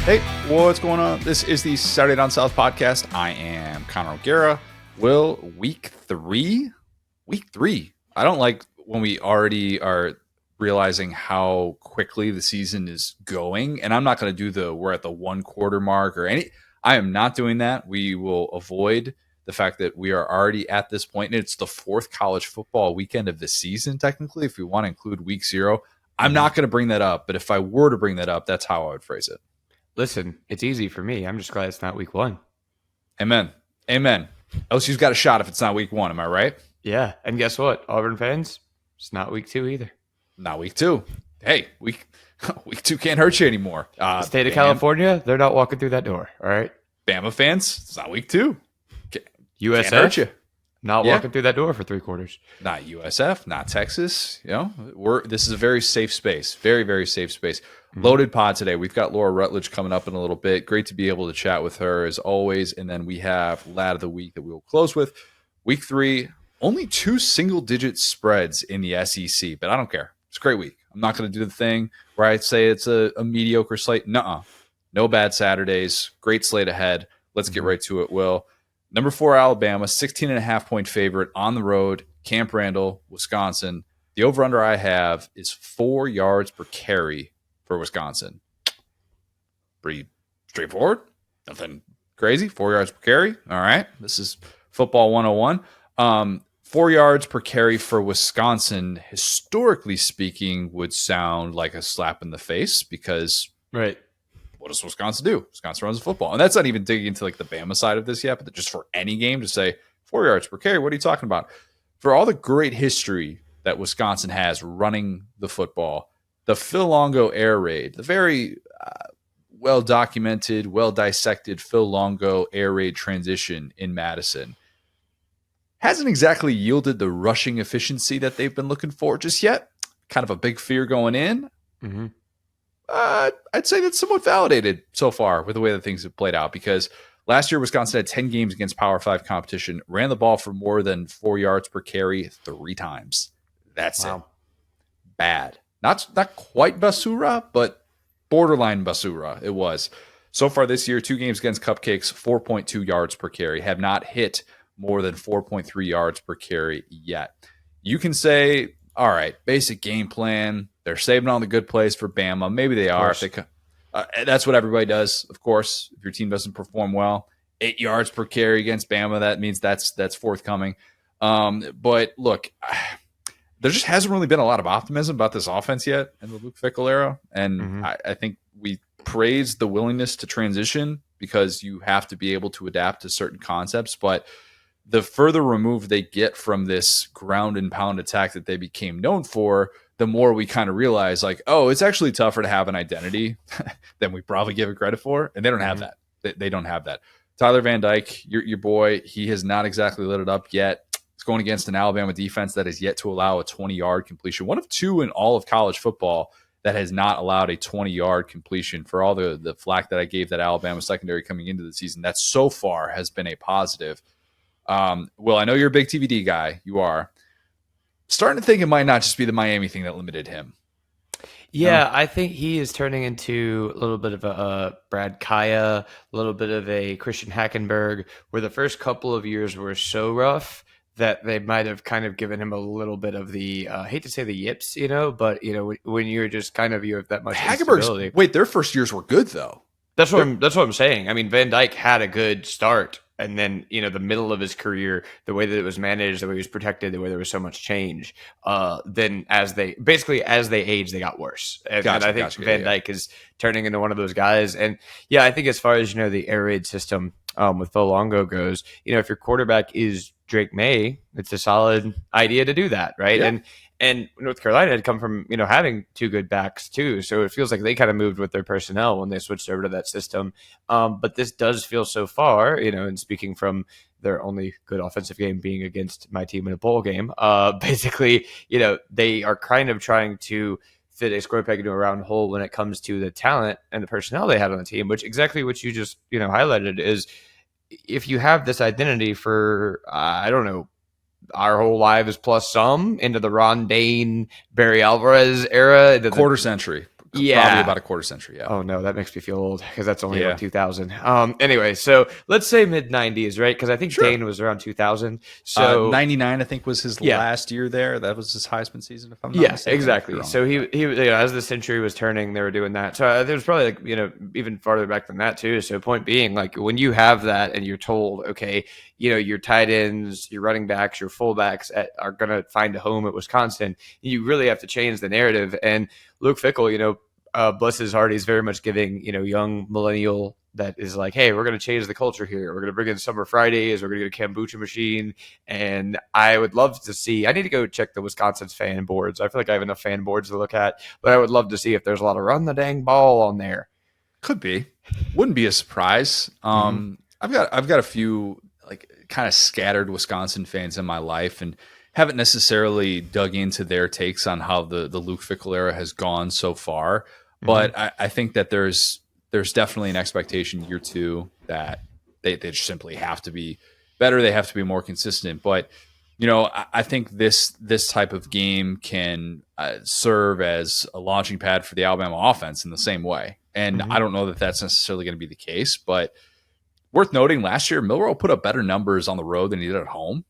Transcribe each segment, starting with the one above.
Hey, what's going on? This is the Saturday Down South podcast. I am Connor O'Gara. Will, week three? Week three. I don't like when we already are realizing how quickly the season is going. And I'm not going to do we're at the 1 quarter mark or any. I am not doing that. We will avoid the fact that we are already at this point. And it's the 4th college football weekend of the season, technically, if we want to include week 0. I'm not going to bring that up. But if I were to bring that up, that's how I would phrase it. Listen, it's easy for me. I'm just glad it's not week 1. Amen. Amen. LSU's got a shot if it's not week 1. Am I right? Yeah. And guess what? Auburn fans, it's not week 2 either. Not week 2. Hey, week 2 can't hurt you anymore. The state of California, they're not walking through that door. All right. Bama fans, it's not week 2. USF, can't hurt you. Not walking through that door for 3 quarters. Not USF, not Texas. This is a very safe space. Very, very safe space. Loaded pod today. We've got Laura Rutledge coming up in a little bit. Great to be able to chat with her as always. And then we have Lad of the Week that we will close with. Week 3, only 2 single-digit spreads in the SEC, but I don't care. It's a great week. I'm not going to do the thing where I say it's a mediocre slate. Nuh-uh. No bad Saturdays. Great slate ahead. Let's get right to it, Will. Number 4, Alabama, 16.5-point favorite on the road, Camp Randall, Wisconsin. The over-under I have is 4 yards per carry for Wisconsin. Pretty straightforward. Nothing crazy. 4 yards per carry. All right. This is football 101. 4 yards per carry for Wisconsin, historically speaking, would sound like a slap in the face because right. What does Wisconsin do? Wisconsin runs the football. And that's not even digging into like the Bama side of this yet, but just for any game to say 4 yards per carry, what are you talking about? For all the great history that Wisconsin has running the football, the Phil Longo air raid, the very well-documented, well-dissected Phil Longo air raid transition in Madison hasn't exactly yielded the rushing efficiency that they've been looking for just yet. Kind of a big fear going in. Mm-hmm. I'd say that's somewhat validated so far with the way that things have played out because last year Wisconsin had 10 games against Power 5 competition, ran the ball for more than 4 yards per carry 3 times. That's it. Bad. Not quite Basura, but borderline Basura it was. So far this year, 2 games against Cupcakes, 4.2 yards per carry, have not hit more than 4.3 yards per carry yet. You can say, all right, basic game plan. They're saving all the good plays for Bama. Maybe they are. That's what everybody does, of course. If your team doesn't perform well, 8 yards per carry against Bama, that means that's forthcoming. But look, there just hasn't really been a lot of optimism about this offense yet in the Luke Fickell era. And I think we praise the willingness to transition because you have to be able to adapt to certain concepts. But the further removed they get from this ground and pound attack that they became known for, the more we kind of realize like, oh, it's actually tougher to have an identity than we probably give it credit for. And they don't have that. They don't have that. Tyler Van Dyke, your boy, he has not exactly lit it up yet. It's going against an Alabama defense that has yet to allow a 20-yard completion. One of 2 in all of college football that has not allowed a 20-yard completion. For all the flack that I gave that Alabama secondary coming into the season, that so far has been a positive. Well, I know you're a big TVD guy. You are. Starting to think it might not just be the Miami thing that limited him. Yeah, I think he is turning into a little bit of a Brad Kaya, a little bit of a Christian Hackenberg, where the first couple of years were so rough that they might have kind of given him a little bit of the, I hate to say the yips, but, when you're just kind of, you have that much instability. Wait, their first years were good, though. That's what I'm saying. I mean, Van Dyke had a good start. And then, the middle of his career, the way that it was managed, the way he was protected, the way there was so much change, then as they aged, they got worse. And I think Van Dyke is turning into one of those guys. And yeah, I think as far as, the air raid system with Phil Longo goes, if your quarterback is Drake May, it's a solid idea to do that, right? Yeah. And North Carolina had come from, having 2 good backs too. So it feels like they kind of moved with their personnel when they switched over to that system. But this does feel so far, and speaking from their only good offensive game being against my team in a bowl game, basically, they are kind of trying to fit a square peg into a round hole when it comes to the talent and the personnel they have on the team, which exactly what you just, highlighted is if you have this identity for, I don't know, our whole lives plus some into the Ron Dane, Barry Alvarez era. Quarter century. Probably about a quarter century. Yeah. Oh no, that makes me feel old because that's only Yeah. 2000. Anyway, so let's say mid 90s, right? Because I think Sure. Dane was around 2000. So 99, I think, was his last year there. That was his Heisman season, if I'm not mistaken. Exactly. So he as the century was turning, they were doing that. So there was probably even farther back than that too. So point being, like when you have that and you're told, okay, your tight ends, your running backs, your fullbacks are going to find a home at Wisconsin, you really have to change the narrative. And Luke Fickell, bless his heart, he's very much giving, young millennial that is like, hey, we're going to change the culture here. We're going to bring in summer Fridays. We're going to get a kombucha machine. And I would love to see, I need to go check the Wisconsin's fan boards. I feel like I have enough fan boards to look at, but I would love to see if there's a lot of run the dang ball on there. Could be. Wouldn't be a surprise. I've got a few like kind of scattered Wisconsin fans in my life and haven't necessarily dug into their takes on how the Luke Fickell era has gone so far. But I think that there's definitely an expectation year two that they just simply have to be better. They have to be more consistent. But, I think this type of game can serve as a launching pad for the Alabama offense in the same way. And I don't know that that's necessarily going to be the case. But worth noting, last year, Milroe put up better numbers on the road than he did at home.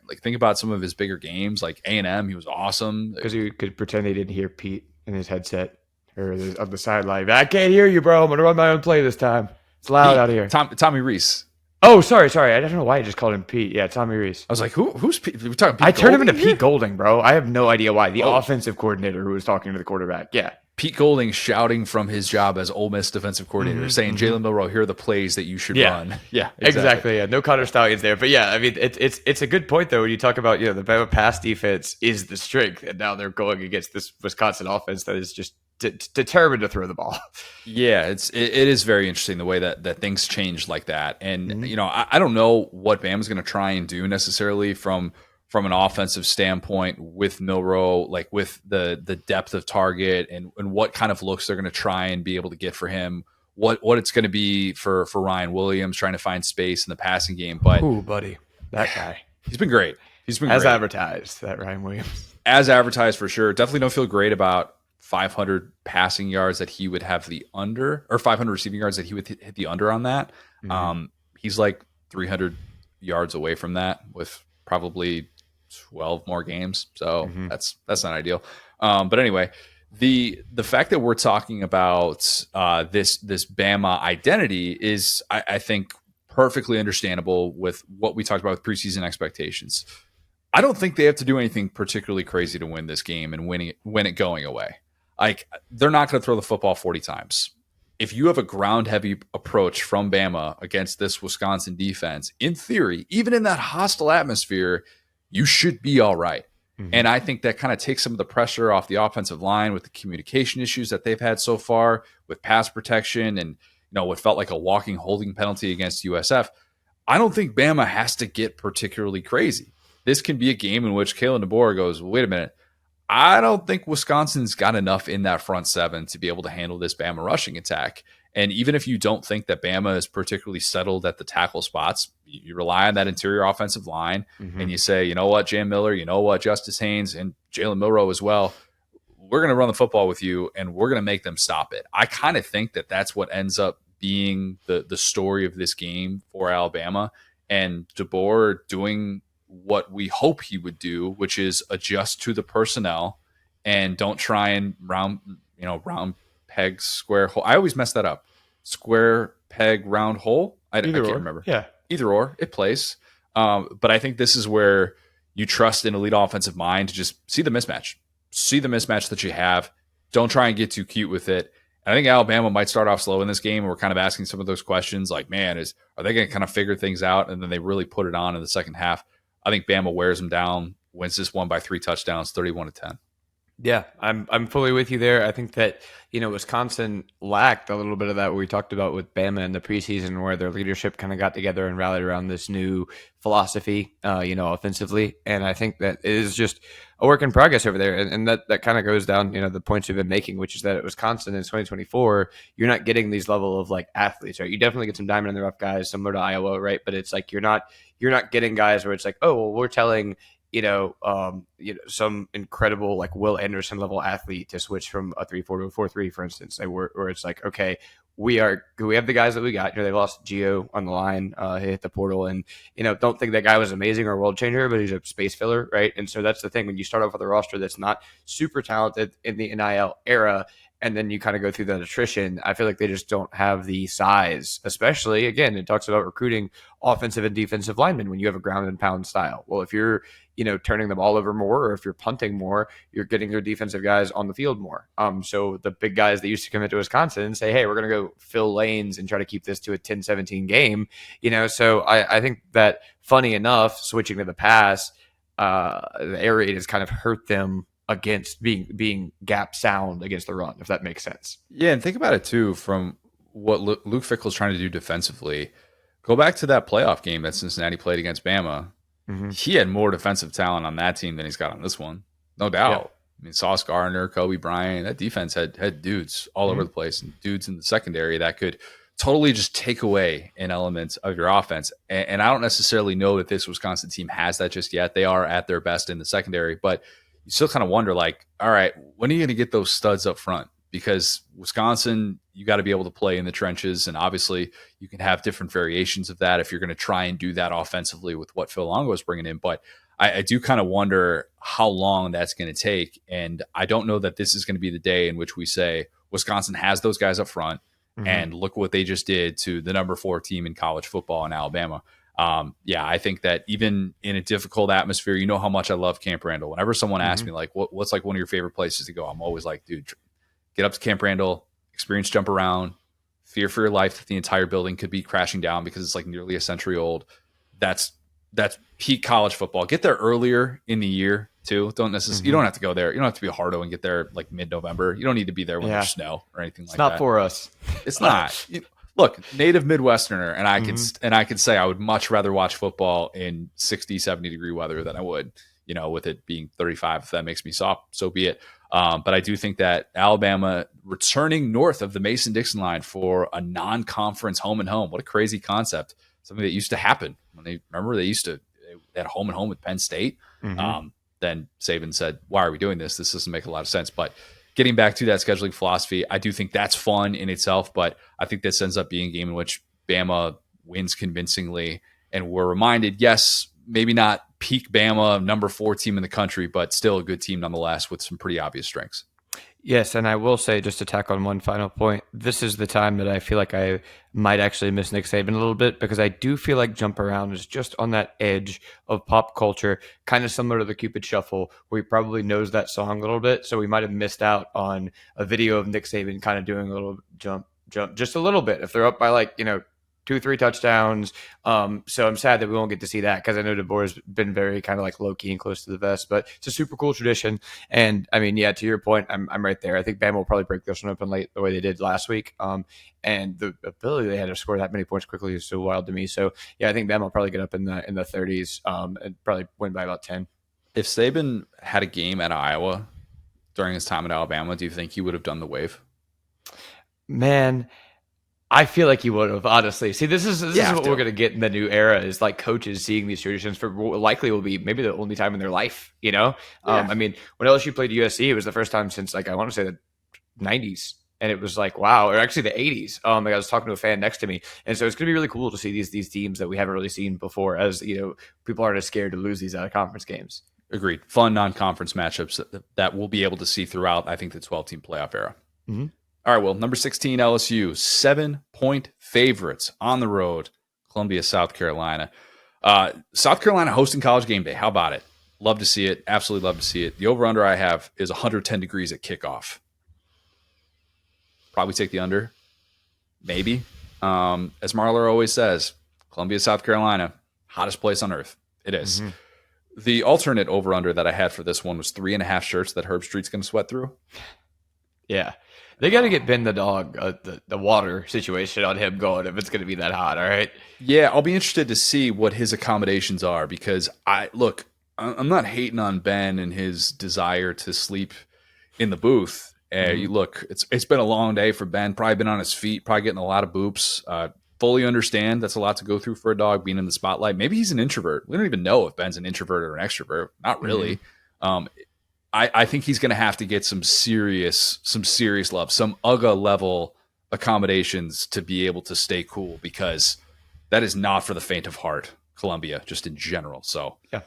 Like think about some of his bigger games, like A&M. He was awesome. Because you could pretend he didn't hear Pete in his headset. Or on the sideline. I can't hear you, bro. I'm going to run my own play this time. It's loud out here. Tommy Reese. Oh, sorry. I don't know why I just called him Pete. Yeah, Tommy Reese. I was like, who's Pete? We're talking Pete I turned him into here? Pete Golding, bro. I have no idea why. The offensive coordinator who was talking to the quarterback. Yeah. Pete Golding shouting from his job as Ole Miss defensive coordinator, saying, Jalen Milroe, here are the plays that you should run. Yeah, exactly. Yeah, no Connor Stallions there. But yeah, I mean, it's a good point, though, when you talk about, the Bama pass defense is the strength. And now they're going against this Wisconsin offense that is just determined to throw the ball. Yeah, it is very interesting the way that things change like that. And, I don't know what Bama's going to try and do necessarily from an offensive standpoint with Milroe, like with the depth of target and what kind of looks they're going to try and be able to get for him, what it's going to be for Ryan Williams trying to find space in the passing game. But ooh, buddy, that guy. He's been great. He's been as great. Advertised, that Ryan Williams. As advertised for sure. Definitely don't feel great about 500 passing yards that he would have the under, or 500 receiving yards that he would hit the under on that. He's like 300 yards away from that with probably 12 more games. So that's not ideal. But anyway, the fact that we're talking about this Bama identity is, I think, perfectly understandable with what we talked about with preseason expectations. I don't think they have to do anything particularly crazy to win this game and win it going away. Like, they're not going to throw the football 40 times. If you have a ground-heavy approach from Bama against this Wisconsin defense, in theory, even in that hostile atmosphere, you should be all right. And I think that kind of takes some of the pressure off the offensive line with the communication issues that they've had so far with pass protection and what felt like a walking holding penalty against USF. I don't think Bama has to get particularly crazy. This can be a game in which Kalen DeBoer goes, wait a minute, I don't think Wisconsin's got enough in that front seven to be able to handle this Bama rushing attack. And even if you don't think that Bama is particularly settled at the tackle spots, you rely on that interior offensive line and you say, you know what, Jam Miller, you know what, Justice Haynes and Jalen Milroe as well, we're going to run the football with you and we're going to make them stop it. I kind of think that that's what ends up being the story of this game for Alabama, and DeBoer doing what we hope he would do, which is adjust to the personnel and don't try and round peg, square hole. I always mess that up. Square peg, round hole. I can't remember. Yeah. Either or, it plays. But I think this is where you trust an elite offensive mind to just see the mismatch. See the mismatch that you have. Don't try and get too cute with it. And I think Alabama might start off slow in this game. We're kind of asking some of those questions like, man, are they going to kind of figure things out? And then they really put it on in the second half. I think Bama wears them down, wins this one by 3 touchdowns, 31-10. Yeah, I'm fully with you there. I think that, Wisconsin lacked a little bit of that what we talked about with Bama in the preseason, where their leadership kind of got together and rallied around this new philosophy, offensively. And I think that it is just a work in progress over there. And that kind of goes down, the points we've been making, which is that at Wisconsin in 2024, you're not getting these level of like athletes, right? You definitely get some diamond in the rough guys similar to Iowa, right? But it's like you're not getting guys where it's like, oh, well, we're telling some incredible like Will Anderson level athlete to switch from a 3-4 to a 4-3, for instance, where it's like, okay, we have the guys that we got. They lost Gio on the line, he hit the portal, and don't think that guy was amazing or a world changer, but he's a space filler, right? And so that's the thing, when you start off with a roster that's not super talented in the NIL era, and then you kind of go through that attrition, I feel like they just don't have the size. Especially, again, it talks about recruiting offensive and defensive linemen when you have a ground and pound style. Well, if you're turning the ball over more, or if you're punting more, you're getting your defensive guys on the field more. So the big guys that used to commit to Wisconsin and say, hey, we're going to go fill lanes and try to keep this to a 10-17 game. So I think that, funny enough, switching to the pass, the air raid has kind of hurt them against being gap sound against the run, if that makes sense. Yeah, and think about it too, from what Luke Fickell's trying to do defensively. Go back to that playoff game that Cincinnati played against Bama. Mm-hmm. He had more defensive talent on that team than he's got on this one, no doubt. Yeah. I mean, Sauce Gardner, Kobe Bryant, that defense had dudes all over the place, and dudes in the secondary that could totally just take away an element of your offense. And I don't necessarily know that this Wisconsin team has that just yet. They are at their best in the secondary, but you still kind of wonder, like, all right, when are you going to get those studs up front? Because Wisconsin, you got to be able to play in the trenches. And obviously you can have different variations of that if you're going to try and do that offensively with what Phil Longo is bringing in. But I do kind of wonder how long that's going to take. And I don't know that this is going to be the day in which we say Wisconsin has those guys up front. Mm-hmm. And look what they just did to the number 4 team in college football in Alabama. I think that even in a difficult atmosphere, how much I love Camp Randall. Whenever someone asks me, like, what's like one of your favorite places to go, I'm always like, dude, get up to Camp Randall, experience jump around, fear for your life that the entire building could be crashing down because it's like nearly a century old. That's peak college football. Get there earlier in the year too. Don't necessarily, you don't have to go there. You don't have to be a hardo and get there like mid-November. You don't need to be there when there's snow or anything like that. It's not for us. It's not. Look, native Midwesterner, and I could say I would much rather watch football in 60, 70 degree weather than I would, with it being 35. If that makes me soft, so be it. But I do think that Alabama returning north of the Mason-Dixon line for a non-conference home and home. What a crazy concept. Something that used to happen when they had home and home with Penn State. Then Saban said, why are we doing this? This doesn't make a lot of sense. But getting back to that scheduling philosophy, I do think that's fun in itself, but I think this ends up being a game in which Bama wins convincingly. And we're reminded, yes, maybe not peak Bama, number 4 team in the country, but still a good team nonetheless with some pretty obvious strengths. Yes, and I will say, just to tack on one final point, this is the time that I feel like I might actually miss Nick Saban a little bit, because I do feel like Jump Around is just on that edge of pop culture, kind of similar to the Cupid Shuffle, where he probably knows that song a little bit, so we might have missed out on a video of Nick Saban kind of doing a little jump, just a little bit. If they're up by 2-3 touchdowns. So I'm sad that we won't get to see that, because I know DeBoer's been very kind of like low key and close to the vest, but it's a super cool tradition. And I mean, to your point, I'm right there. I think Bama will probably break this one open late the way they did last week. And the ability they had to score that many points quickly is so wild to me. So I think Bama will probably get up in the 30s and probably win by about 10. If Saban had a game at Iowa during his time at Alabama, do you think he would have done the wave? Man, I feel like he would have, honestly. See, this is what we're going to get in the new era, is like coaches seeing these traditions for what likely will be maybe the only time in their life, I mean, when LSU played USC, it was the first time since I want to say the 90s. And it was like, wow, or actually the 80s. I was talking to a fan next to me. And so it's going to be really cool to see these teams that we haven't really seen before, as, people aren't as scared to lose these out of conference games. Agreed. Fun non-conference matchups that we'll be able to see throughout, I think, the 12-team playoff era. Mm-hmm. All right, well, number 16, LSU, 7-point favorites on the road, Columbia, South Carolina. South Carolina hosting College game day. How about it? Love to see it. Absolutely love to see it. The over-under I have is 110 degrees at kickoff. Probably take the under. Maybe. As Marler always says, Columbia, South Carolina, hottest place on earth. It is. Mm-hmm. The alternate over-under that I had for this one was 3.5 shirts that Herb Street's going to sweat through. Yeah. They got to get Ben the dog, the water situation on him going if it's going to be that hot, all right? Yeah, I'll be interested to see what his accommodations are, because I'm not hating on Ben and his desire to sleep in the booth. Look, it's been a long day for Ben, probably been on his feet, probably getting a lot of boops. fully understand that's a lot to go through for a dog being in the spotlight. Maybe he's an introvert. We don't even know if Ben's an introvert or an extrovert. Not really. I think he's going to have to get some serious love, some UGA level accommodations to be able to stay cool, because that is not for the faint of heart, Columbia, just in general. So yeah.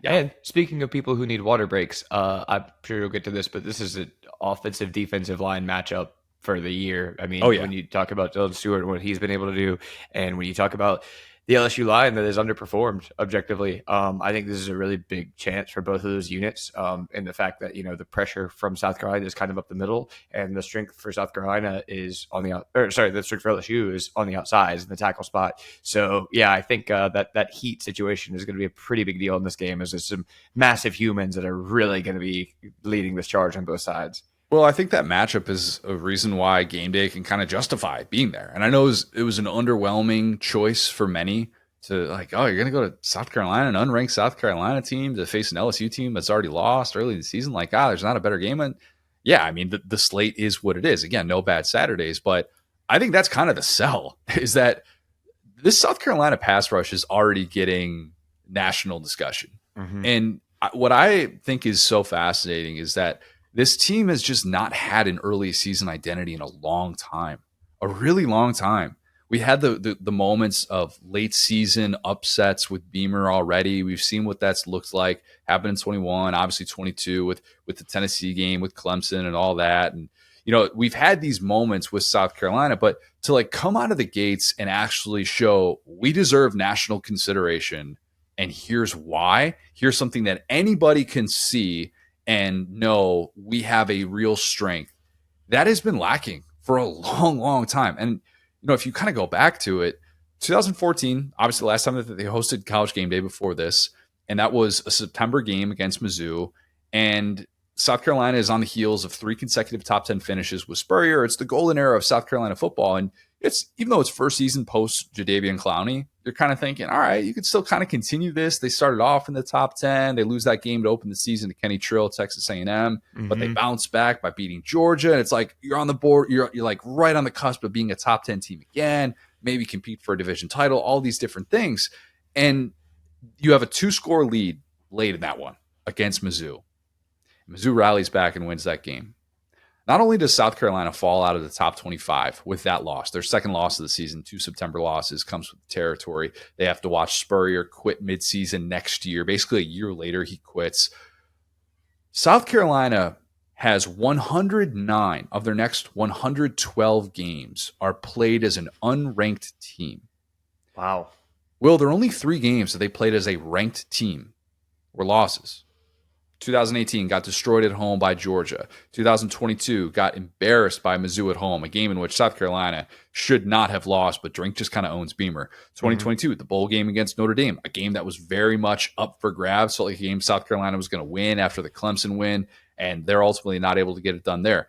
And speaking of people who need water breaks, I'm sure you'll get to this, but this is an offensive defensive line matchup for the year. I mean, when you talk about Dylan Stewart and what he's been able to do, and when you talk about the LSU line that has underperformed objectively, I think this is a really big chance for both of those units. And the fact that, the pressure from South Carolina is kind of up the middle, and the strength for South Carolina is on the the strength for LSU is on the outsides in the tackle spot. So yeah, I think that heat situation is going to be a pretty big deal in this game, as there's some massive humans that are really going to be leading this charge on both sides. Well, I think that matchup is a reason why game day can kind of justify being there. And I know it was an underwhelming choice for many to like, oh, you're going to go to South Carolina, an unranked South Carolina team, to face an LSU team that's already lost early in the season. Like, there's not a better game. And yeah, I mean, the slate is what it is. Again, no bad Saturdays. But I think that's kind of the sell, is that this South Carolina pass rush is already getting national discussion. And what I think is so fascinating is that this team has just not had an early season identity in a long time, a really long time. We had the moments of late season upsets with Beamer already. We've seen what that's looked like happen in 21, obviously 22 with the Tennessee game with Clemson and all that. And, we've had these moments with South Carolina, but to like come out of the gates and actually show we deserve national consideration, and here's why, here's something that anybody can see and know we have a real strength, that has been lacking for a long, long time. And, if you kind of go back to it, 2014, obviously the last time that they hosted College Game Day before this, and that was a September game against Mizzou. And South Carolina is on the heels of 3 consecutive top 10 finishes with Spurrier. It's the golden era of South Carolina football. And even though it's first season post Jadeveon Clowney, you're kind of thinking, all right, you could still kind of continue this. They started off in the top 10. They lose that game to open the season to Kenny Trill, Texas A&M, but they bounce back by beating Georgia. And it's like, you're on the board. You're like right on the cusp of being a top 10 team again, maybe compete for a division title, all these different things. And you have a 2-score lead late in that one against Mizzou. Mizzou rallies back and wins that game. Not only does South Carolina fall out of the top 25 with that loss, their second loss of the season, 2 September losses, comes with the territory. They have to watch Spurrier quit midseason next year. Basically, a year later, he quits. South Carolina has 109 of their next 112 games are played as an unranked team. Wow. Will, there are only 3 games that they played as a ranked team were losses. 2018 got destroyed at home by Georgia. 2022 got embarrassed by Mizzou at home, a game in which South Carolina should not have lost, but Drink just kind of owns Beamer. 2022, the bowl game against Notre Dame, a game that was very much up for grabs. So like a game South Carolina was going to win after the Clemson win, and they're ultimately not able to get it done there.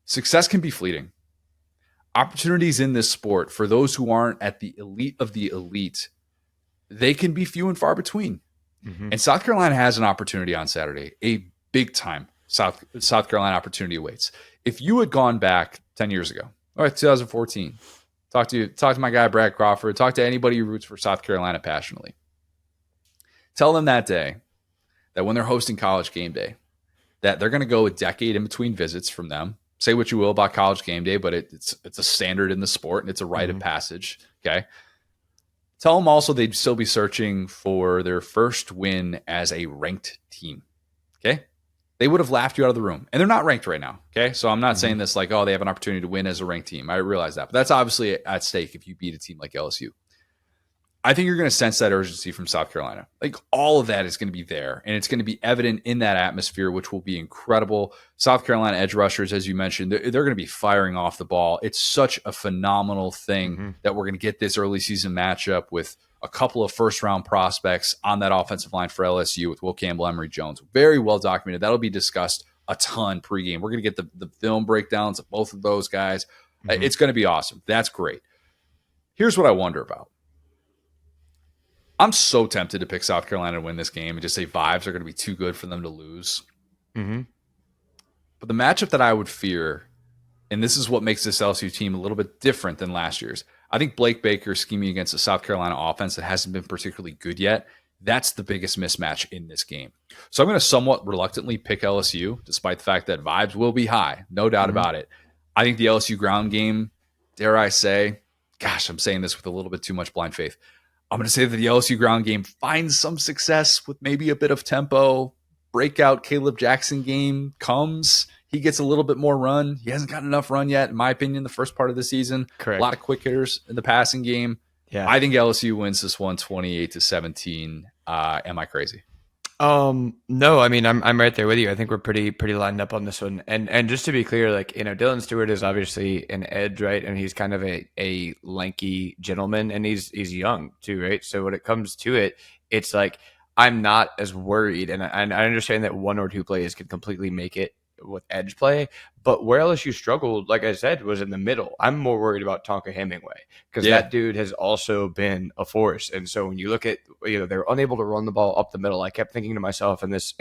Success can be fleeting. Opportunities in this sport, for those who aren't at the elite of the elite, they can be few and far between. And South Carolina has an opportunity on Saturday, a big time South Carolina opportunity awaits. If you had gone back 10 years ago, all right, 2014, talk to my guy Brad Crawford, talk to anybody who roots for South Carolina passionately. Tell them that day that when they're hosting College Game Day, that they're going to go a decade in between visits from them. Say what you will about College Game Day, but it's a standard in the sport and it's a rite of passage. Okay. Tell them also they'd still be searching for their first win as a ranked team. Okay. They would have laughed you out of the room. And they're not ranked right now. Okay. So I'm not saying this like, oh, they have an opportunity to win as a ranked team. I realize that. But that's obviously at stake if you beat a team like LSU. I think you're going to sense that urgency from South Carolina. Like all of that is going to be there, and it's going to be evident in that atmosphere, which will be incredible. South Carolina edge rushers, as you mentioned, they're going to be firing off the ball. It's such a phenomenal thing that we're going to get this early season matchup with a couple of first-round prospects on that offensive line for LSU with Will Campbell, Emory Jones. Very well documented. That'll be discussed a ton pregame. We're going to get the film breakdowns of both of those guys. It's going to be awesome. That's great. Here's what I wonder about. I'm so tempted to pick South Carolina to win this game and just say vibes are going to be too good for them to lose. But the matchup that I would fear, and this is what makes this LSU team a little bit different than last year's, I think Blake Baker scheming against a South Carolina offense that hasn't been particularly good yet, that's the biggest mismatch in this game. So I'm going to somewhat reluctantly pick LSU, despite the fact that vibes will be high, no doubt about it. I think the LSU ground game, dare I say, gosh, I'm saying this with a little bit too much blind faith. I'm going to say that the LSU ground game finds some success with maybe a bit of tempo. Breakout Caleb Jackson game comes. He gets a little bit more run. He hasn't gotten enough run yet, in my opinion, the first part of the season. Correct. A lot of quick hitters in the passing game. Yeah. I think LSU wins this one 28-17. Am I crazy? No, I mean, I'm right there with you. I think we're pretty lined up on this one. And just to be clear, like, Dylan Stewart is obviously an edge, right? And he's kind of a lanky gentleman, and he's young too, right? So when it comes to it, it's like, I'm not as worried, and I understand that one or two plays could completely make it with edge play, but where LSU struggled, like I said, was in the middle. I'm more worried about Tonka Hemingway because that dude has also been a force. And so when you look at, they're unable to run the ball up the middle. I kept thinking to myself in this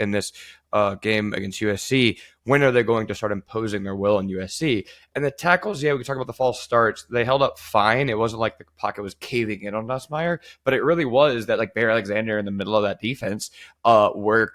game against USC, when are they going to start imposing their will on USC? And the tackles, we can talk about the false starts. They held up fine. It wasn't like the pocket was caving in on Nussmeier, but it really was that like Bear Alexander in the middle of that defense were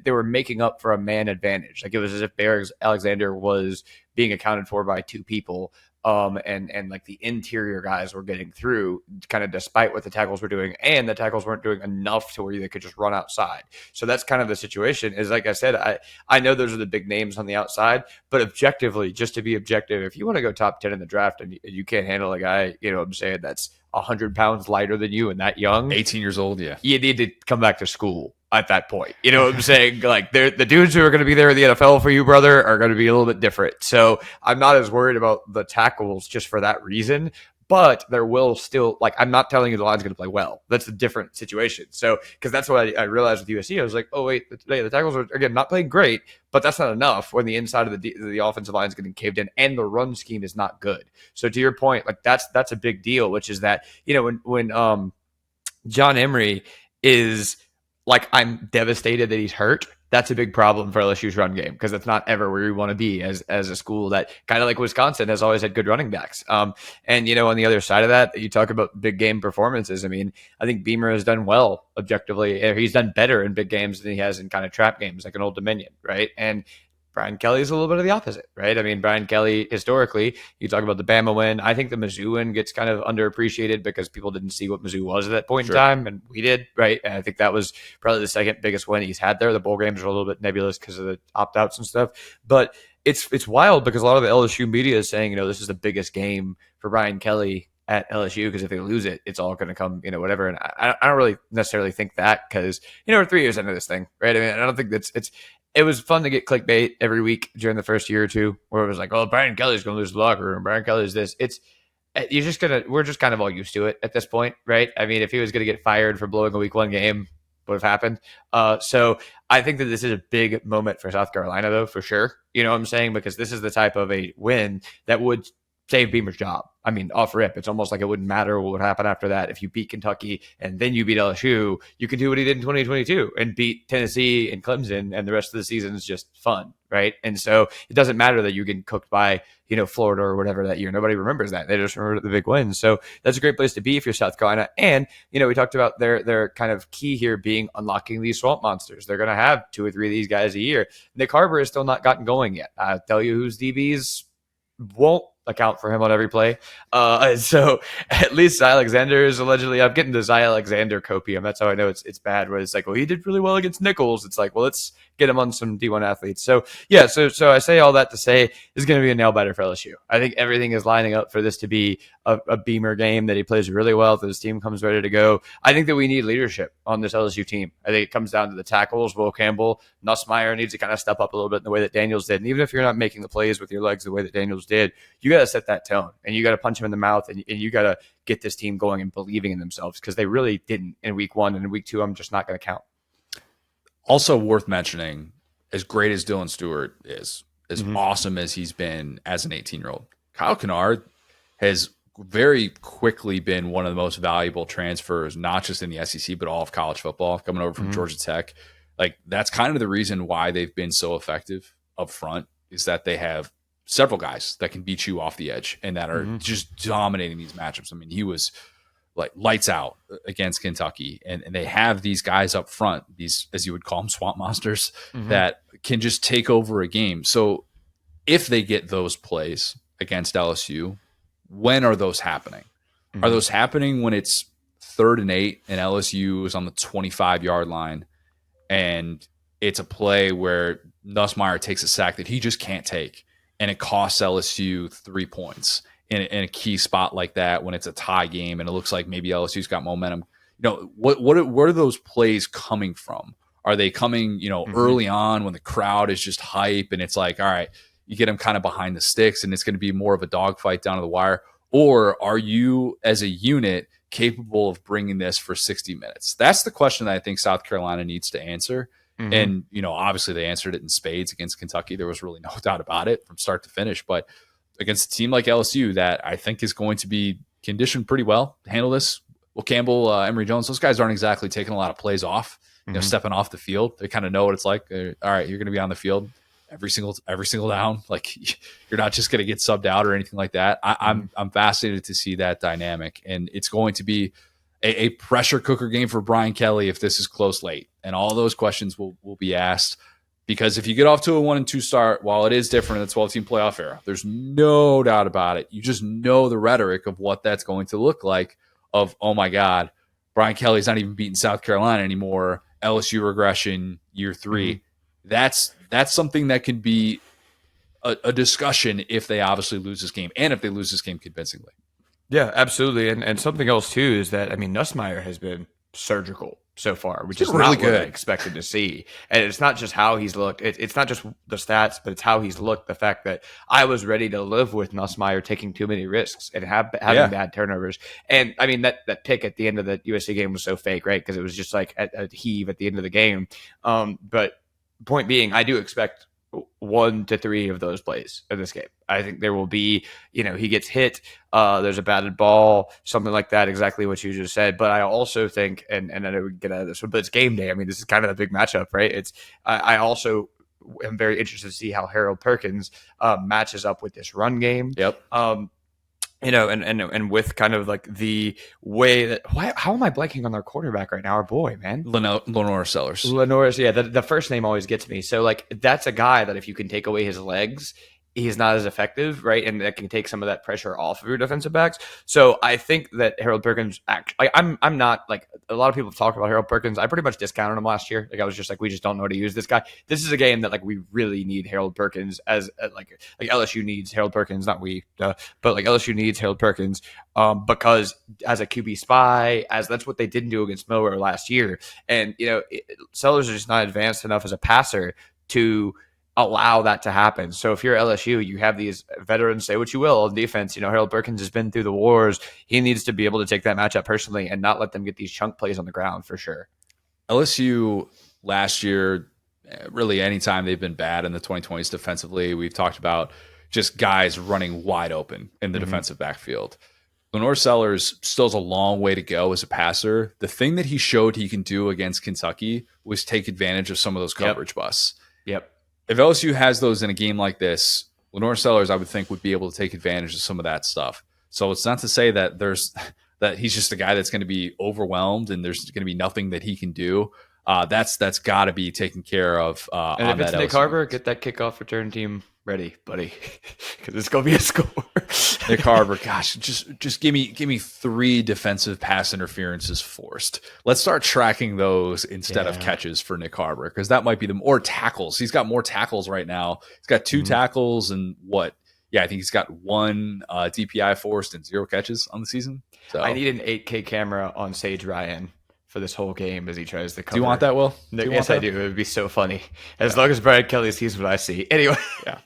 they were making up for a man advantage. Like it was as if Bear Alexander was being accounted for by two people. And like the interior guys were getting through kind of despite what the tackles were doing, and the tackles weren't doing enough to where they could just run outside. So that's kind of the situation is, like I said, I know those are the big names on the outside, but objectively, just to be objective, if you want to go top 10 in the draft and you can't handle a guy, I'm saying that's 100 pounds lighter than you and that young, 18 years old. Yeah. You need to come back to school at that point. You know what I'm saying? Like the dudes who are going to be there in the NFL for you, brother, are going to be a little bit different. So I'm not as worried about the tackles just for that reason, but there will still, like, I'm not telling you the line's going to play well. That's a different situation. So, because that's what I realized with USC. I was like, oh, wait, the tackles are, again, not playing great, but that's not enough when the inside of the offensive line is getting caved in and the run scheme is not good. So to your point, like that's a big deal, which is that, when John Emery is like, I'm devastated that he's hurt. That's a big problem for LSU's run game because that's not ever where we want to be as a school that kind of like Wisconsin has always had good running backs. And, on the other side of that, you talk about big game performances. I mean, I think Beamer has done well objectively. He's done better in big games than he has in kind of trap games like an Old Dominion, right? And Brian Kelly is a little bit of the opposite, right? I mean, Brian Kelly, historically, you talk about the Bama win. I think the Mizzou win gets kind of underappreciated because people didn't see what Mizzou was at that point in time, and we did, right? And I think that was probably the second biggest win he's had there. The bowl games are a little bit nebulous because of the opt-outs and stuff. But it's wild because a lot of the LSU media is saying, this is the biggest game for Brian Kelly at LSU because if they lose it, it's all going to come, whatever. And I don't really necessarily think that because, we're 3 years into this thing, right? I mean, I don't think it was fun to get clickbait every week during the first year or two where it was like, oh, Brian Kelly's going to lose the locker room. Brian Kelly's this. We're just kind of all used to it at this point, right? I mean, if he was going to get fired for blowing a week one game, would have happened. So I think that this is a big moment for South Carolina, though, for sure. You know what I'm saying? Because this is the type of a win that would save Beamer's job. I mean, off rip, it's almost like it wouldn't matter what would happen after that. If you beat Kentucky and then you beat LSU, you can do what he did in 2022 and beat Tennessee and Clemson, and the rest of the season is just fun, right? And so it doesn't matter that you get cooked by, Florida or whatever that year. Nobody remembers that. They just remember the big wins. So that's a great place to be if you're South Carolina. And, we talked about their kind of key here being unlocking these swamp monsters. They're going to have 2 or 3 of these guys a year. Nick Harbor has still not gotten going yet. I'll tell you whose DBs won't account for him on every play. So at least Zy Alexander is allegedly, I'm getting the Zy Alexander copium. That's how I know it's bad, where it's like, well, he did really well against Nichols. It's like, well, let's get him on some D1 athletes. So yeah, so I say all that to say this is going to be a nail biter for LSU. I think everything is lining up for this to be a Beamer game that he plays really well, that his team comes ready to go. I think that we need leadership on this LSU team. I think it comes down to the tackles. Will Campbell, Nussmeier needs to kind of step up a little bit in the way that Daniels did. And even if you're not making the plays with your legs the way that Daniels did, you got to set that tone and you got to punch him in the mouth and you got to get this team going and believing in themselves because they really didn't in week 1, and in week 2, I'm just not going to count. Also worth mentioning, as great as Dylan Stewart is, as awesome as he's been as an 18-year-old, Kyle Kennard has very quickly been one of the most valuable transfers, not just in the SEC, but all of college football, coming over from Georgia Tech. Like, that's kind of the reason why they've been so effective up front, is that they have several guys that can beat you off the edge and that are just dominating these matchups. I mean, he was like lights out against Kentucky, and they have these guys up front, these, as you would call them, swamp monsters that can just take over a game. So if they get those plays against LSU, when are those happening? Are those happening when it's 3rd and 8 and LSU is on the 25-yard line and it's a play where Nussmeier takes a sack that he just can't take and it costs LSU 3 points in a key spot like that when it's a tie game and it looks like maybe LSU's got momentum? What are those plays coming from? Are they coming, early on when the crowd is just hype and it's like, all right, you get them kind of behind the sticks and it's going to be more of a dogfight down to the wire? Or are you as a unit capable of bringing this for 60 minutes? That's the question that I think South Carolina needs to answer. And, obviously they answered it in spades against Kentucky. There was really no doubt about it from start to finish. But against a team like LSU that I think is going to be conditioned pretty well to handle this, Will Campbell, Emory Jones, those guys aren't exactly taking a lot of plays off, stepping off the field. They kind of know what it's like. All right, you're going to be on the field every single down. Like, you're not just going to get subbed out or anything like that. I'm fascinated to see that dynamic, and it's going to be a pressure cooker game for Brian Kelly if this is close late, and all those questions will be asked. Because if you get off to a 1-2 start, while it is different in the 12-team playoff era, there's no doubt about it. You just know the rhetoric of what that's going to look like. Of, oh my God, Brian Kelly's not even beating South Carolina anymore. LSU regression year 3. That's something that can be a discussion if they obviously lose this game, and if they lose this game convincingly. Yeah, absolutely. And something else too is that, I mean, Nussmeier has been surgical so far, which is really not what I expected to see. And it's not just how he's looked. It's not just the stats, but it's how he's looked. The fact that I was ready to live with Nussmeier taking too many risks and having bad turnovers. And I mean, that pick at the end of the USC game was so fake, right? Because it was just like a heave at the end of the game. But point being, I do expect 1 to 3 of those plays in this game. I think there will be, he gets hit, there's a batted ball, something like that, exactly what you just said. But I also think, and I know we can get out of this one, but it's game day. I mean, this is kind of a big matchup, right? I also am very interested to see how Harold Perkins matches up with this run game. Yep. And with kind of like the way that how am I blanking on their quarterback right now? Our boy, man, Lenore Sellers. Yeah, the first name always gets me. So like that's a guy that if you can take away his legs, he's not as effective, right? And that can take some of that pressure off of your defensive backs. So I think that Harold Perkins, I'm not like a lot of people talk about Harold Perkins. I pretty much discounted him last year. Like I was just like, we just don't know how to use this guy. This is a game that like we really need Harold Perkins as like LSU needs Harold Perkins, not we, but like LSU needs Harold Perkins because as a QB spy, as that's what they didn't do against Mower last year. And Sellers is just not advanced enough as a passer to allow that to happen. So if you're LSU, you have these veterans, say what you will, on defense. Harold Perkins has been through the wars. He needs to be able to take that matchup personally and not let them get these chunk plays on the ground for sure. LSU last year, really anytime they've been bad in the 2020s defensively, we've talked about just guys running wide open in the defensive backfield. Lenore Sellers still has a long way to go as a passer. The thing that he showed he can do against Kentucky was take advantage of some of those coverage busts. Yep. If LSU has those in a game like this, Lenore Sellers, I would think, would be able to take advantage of some of that stuff. So it's not to say that that he's just a guy that's going to be overwhelmed and there's going to be nothing that he can do. That's got to be taken care of. And if it's Nick Harbor, get that kickoff return team ready, buddy, because it's gonna be a score. Nick Harbor, gosh, just give me 3 defensive pass interferences forced. Let's start tracking those instead of catches for Nick Harbor, because that might be or tackles. He's got more tackles right now. He's got 2 tackles and what? Yeah, I think he's got 1 DPI forced and 0 catches on the season. So I need an 8K camera on Sage Ryan for this whole game as he tries to cover. Do you want that, Will? Yes, I do. It would be so funny. As long as Brian Kelly sees what I see. Anyway. Yeah.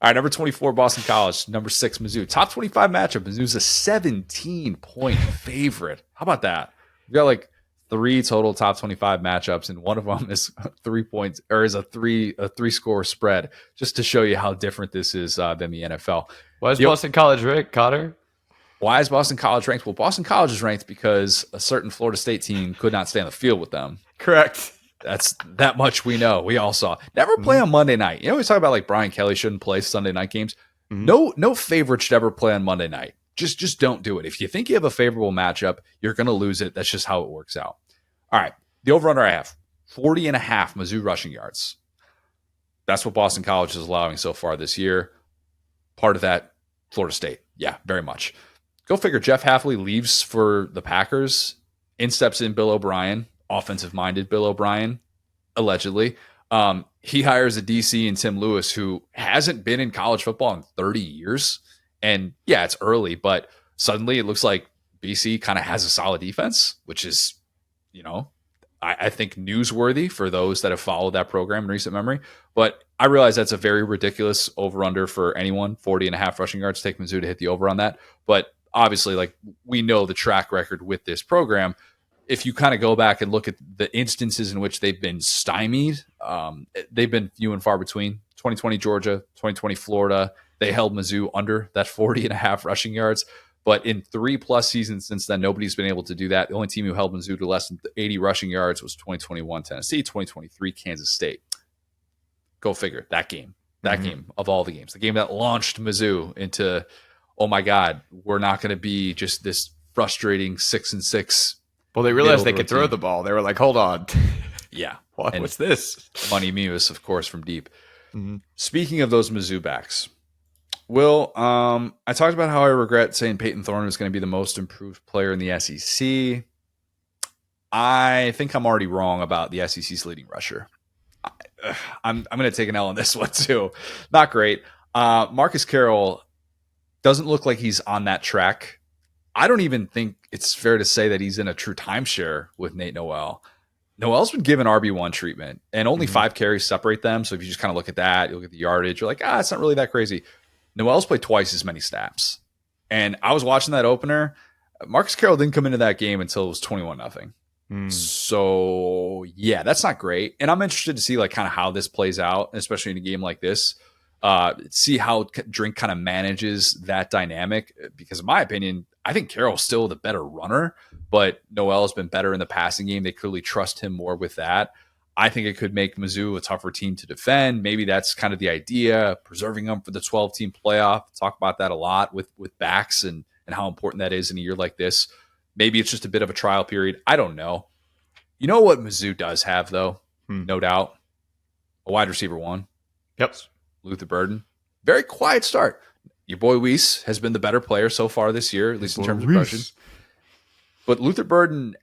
All right, number 24, Boston College. Number 6, Mizzou. Top 25 matchup. Mizzou's a 17-point favorite. How about that? We've got like 3 total top 25 matchups, and one of them is 3 points, or is a 3-score spread, just to show you how different this is than the NFL. Why is Boston College ranked, Cotter? Why is Boston College ranked? Well, Boston College is ranked because a certain Florida State team could not stay on the field with them. Correct. That's that much we know. We all saw. Never play on Monday night. You know, we talk about like Brian Kelly shouldn't play Sunday night games. No favorite should ever play on Monday night. Just don't do it. If you think you have a favorable matchup, you're going to lose it. That's just how it works out. All right. The over-under I have, 40.5 Mizzou rushing yards. That's what Boston College is allowing so far this year. Part of that, Florida State. Yeah, very much. Go figure. Jeff Hafley leaves for the Packers. In steps in Bill O'Brien, offensive-minded Bill O'Brien, allegedly. He hires a DC and Tim Lewis who hasn't been in college football in 30 years. And yeah, it's early, but suddenly it looks like BC kind of has a solid defense, which is, I think newsworthy for those that have followed that program in recent memory. But I realize that's a very ridiculous over-under for anyone, 40.5 rushing yards. Take Mizzou to hit the over on that. But obviously, like, we know the track record with this program. If you kind of go back and look at the instances in which they've been stymied, they've been few and far between. 2020 Georgia, 2020 Florida, they held Mizzou under that 40.5 rushing yards. But in 3+ seasons since then, nobody's been able to do that. The only team who held Mizzou to less than 80 rushing yards was 2021 Tennessee, 2023 Kansas State. Go figure. That game of all the games, the game that launched Mizzou into, oh my God, we're not going to be just this frustrating 6-6. Well, they realized they could throw the ball. They were like, hold on. Yeah. What's this? Money Mevis, of course, from deep. Speaking of those Mizzou backs, Will, I talked about how I regret saying Peyton Thorne was going to be the most improved player in the SEC. I think I'm already wrong about the SEC's leading rusher. I'm going to take an L on this one too. Not great. Marcus Carroll doesn't look like he's on that track. I don't even think it's fair to say that he's in a true timeshare with Nate Noel. Noel's been given RB1 treatment, and only 5 carries separate them. So if you just kind of look at that, you look at the yardage, you're like, it's not really that crazy. Noel's played twice as many snaps. And I was watching that opener. Marcus Carroll didn't come into that game until it was 21-0. So, yeah, that's not great. And I'm interested to see like kind of how this plays out, especially in a game like this. See how Drink kind of manages that dynamic. Because in my opinion, I think Carroll's still the better runner, but Noel has been better in the passing game. They clearly trust him more with that. I think it could make Mizzou a tougher team to defend. Maybe that's kind of the idea, preserving them for the 12-team playoff. Talk about that a lot with backs and how important that is in a year like this. Maybe it's just a bit of a trial period. I don't know. You know what Mizzou does have, though? No doubt. A wide receiver one. Yep. Luther Burden. Very quiet start. Your boy Weiss has been the better player so far this year, at least in terms of production. But Luther Burden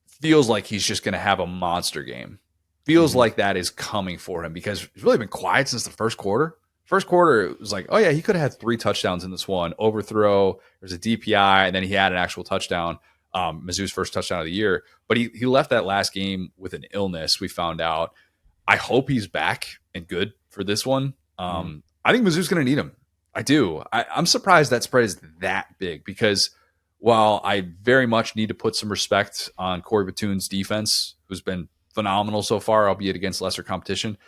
feels like he's just going to have a monster game. Feels like that is coming for him because he's really been quiet since the first quarter. First quarter, it was like, oh yeah, he could have had 3 touchdowns in this one. Overthrow, there's a DPI, and then he had an actual touchdown. Mizzou's first touchdown of the year. But he left that last game with an illness, we found out. I hope he's back and good for this one. I think Mizzou's going to need him. I do. I'm surprised that spread is that big because while I very much need to put some respect on Corey Batoon's defense, who's been phenomenal so far, albeit against lesser competition,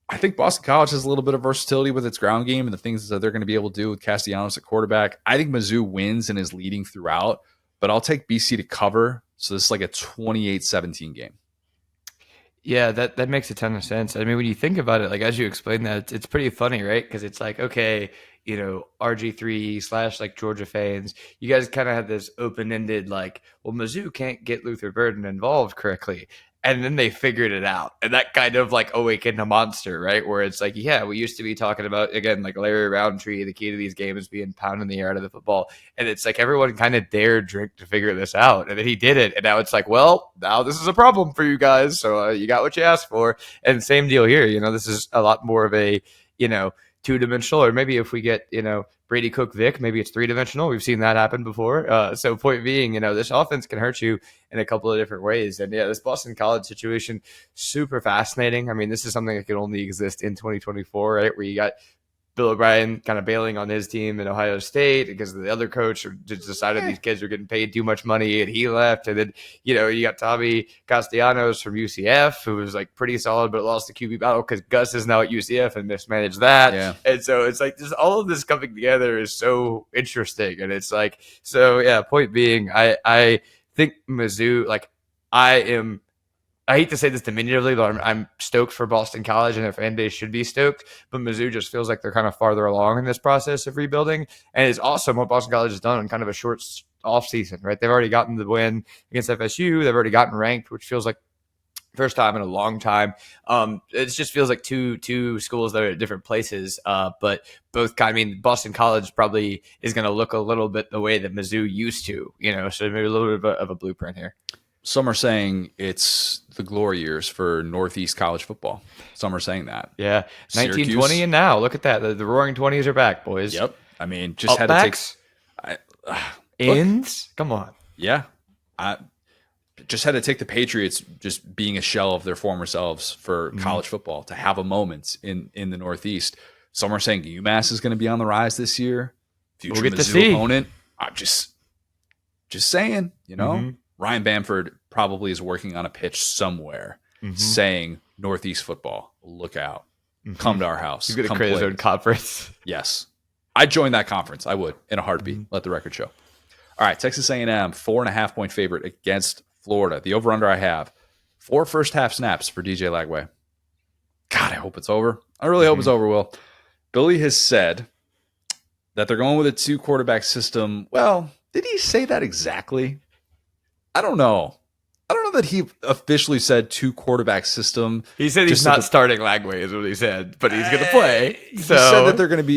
I think Boston College has a little bit of versatility with its ground game and the things that they're going to be able to do with Castellanos at quarterback. I think Mizzou wins and is leading throughout, but I'll take BC to cover. So this is like a 28-17 game. Yeah, that makes a ton of sense. I mean, when you think about it, like as you explained that, it's pretty funny, right? Because it's like, okay, RG3 / like Georgia fans, you guys kind of have this open-ended like, well, Mizzou can't get Luther Burden involved correctly. And then they figured it out. And that kind of like awakened a monster, right? Where it's like, yeah, we used to be talking about, again, like Larry Roundtree, the key to these games being pounding the air out of the football. And it's like everyone kind of dared Drink to figure this out. And then he did it. And now it's like, well, now this is a problem for you guys. So you got what you asked for. And same deal here. This is a lot more of a, 2-dimensional, or maybe if we get, Brady Cook Vic, maybe it's 3-dimensional. We've seen that happen before. So point being, this offense can hurt you in a couple of different ways. And yeah, this Boston College situation, super fascinating. I mean, this is something that can only exist in 2024, right? Where you got Bill O'Brien kind of bailing on his team in Ohio State because the other coach just decided these kids are getting paid too much money and he left. And then, you got Tommy Castellanos from UCF, who was like pretty solid, but lost the QB battle because Gus is now at UCF and mismanaged that. Yeah. And so it's like just all of this coming together is so interesting. And it's like, so yeah, point being, I think Mizzou, like I am I hate to say this diminutively, but I'm stoked for Boston College, and their fan base should be stoked. But Mizzou just feels like they're kind of farther along in this process of rebuilding, and it's awesome what Boston College has done in kind of a short off season. Right, they've already gotten the win against FSU. They've already gotten ranked, which feels like first time in a long time. It just feels like two schools that are at different places, but both kind. I mean, Boston College probably is going to look a little bit the way that Mizzou used to, so maybe a little bit of a blueprint here. Some are saying it's the glory years for Northeast college football. Some are saying that. Yeah, Syracuse. 1920 and now. Look at that. The Roaring 20s are back, boys. Yep. I mean, just had to take ends. Come on. Yeah. Just had to take the Patriots just being a shell of their former selves for college football to have a moment in the Northeast. Some are saying UMass is going to be on the rise this year. Future we'll get Mizzou to see. Opponent. I'm just saying, Ryan Bamford probably is working on a pitch somewhere saying Northeast football, look out. Come to our house. He's going to create his own conference. Yes. I'd join that conference. I would in a heartbeat. Let the record show. All right, Texas A&M, 4.5-point favorite against Florida. The over-under I have, 4 first-half snaps for DJ Lagway. God, I hope it's over. I really hope it's over, Will. Billy has said that they're going with a 2-quarterback system. Well, did he say that exactly? I don't know. I don't know that he officially said 2-quarterback system. He said he's not starting Lagway, is what he said, but he's going to play. He said that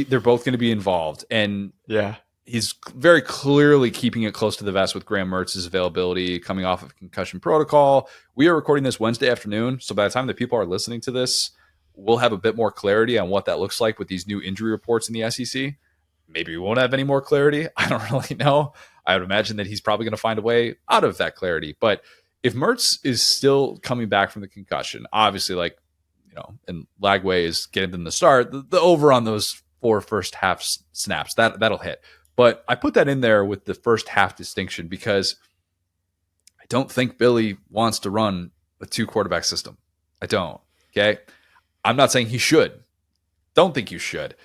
they're both going to be involved, and yeah. He's very clearly keeping it close to the vest with Graham Mertz's availability coming off of concussion protocol. We are recording this Wednesday afternoon, so by the time that people are listening to this, we'll have a bit more clarity on what that looks like with these new injury reports in the SEC. Maybe we won't have any more clarity. I don't really know. I would imagine that he's probably going to find a way out of that clarity. But if Mertz is still coming back from the concussion, obviously, and Lagway is getting them the start, the over on those 4 first-half snaps, that'll hit. But I put that in there with the first half distinction because I don't think Billy wants to run a 2-quarterback system. I don't. Okay. I'm not saying he should. Don't think you should.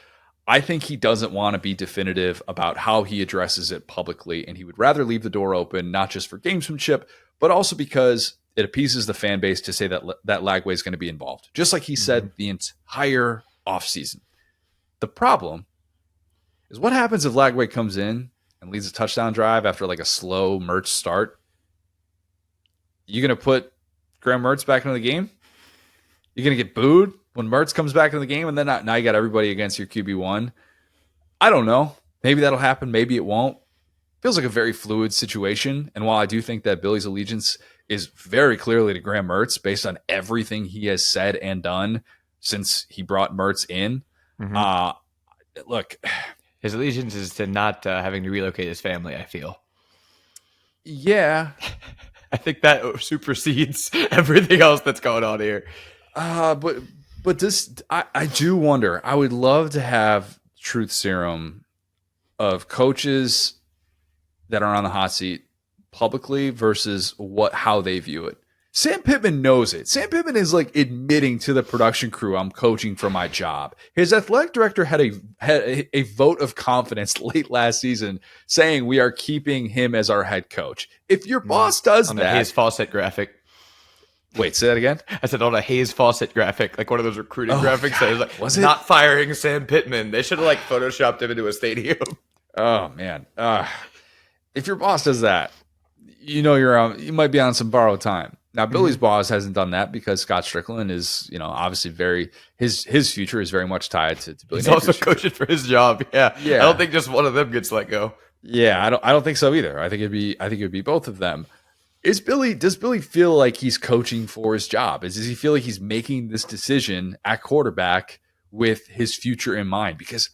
I think he doesn't want to be definitive about how he addresses it publicly, and he would rather leave the door open, not just for gamesmanship, but also because it appeases the fan base to say that Lagway is going to be involved, just like he said the entire offseason. The problem is what happens if Lagway comes in and leads a touchdown drive after a slow Mertz start? You going to put Graham Mertz back into the game? You're going to get booed when Mertz comes back into the game, and then now you got everybody against your QB1? I don't know. Maybe that'll happen. Maybe it won't. Feels like a very fluid situation. And while I do think that Billy's allegiance is very clearly to Graham Mertz based on everything he has said and done since he brought Mertz in, look, his allegiance is to not having to relocate his family, I feel. Yeah. I think that supersedes everything else that's going on here. But this, I do wonder. I would love to have truth serum of coaches that are on the hot seat publicly versus how they view it. Sam Pittman knows it. Sam Pittman is admitting to the production crew, I'm coaching for my job. His athletic director had a vote of confidence late last season saying we are keeping him as our head coach. If your boss does on that. Hayes Fawcett graphic. Wait, say that again? I said on a Hayes Fawcett graphic, one of those recruiting graphics. God, that was not firing Sam Pittman. They should have photoshopped him into a stadium. Oh man. If your boss does that, you might be on some borrowed time. Now, Billy's boss hasn't done that because Scott Strickland is, obviously his future is very much tied to Billy. He's also coaching for his job. Yeah. I don't think just one of them gets let go. Yeah, I don't think so either. I think it'd be both of them. Does Billy feel like he's coaching for his job? Does he feel like he's making this decision at quarterback with his future in mind? Because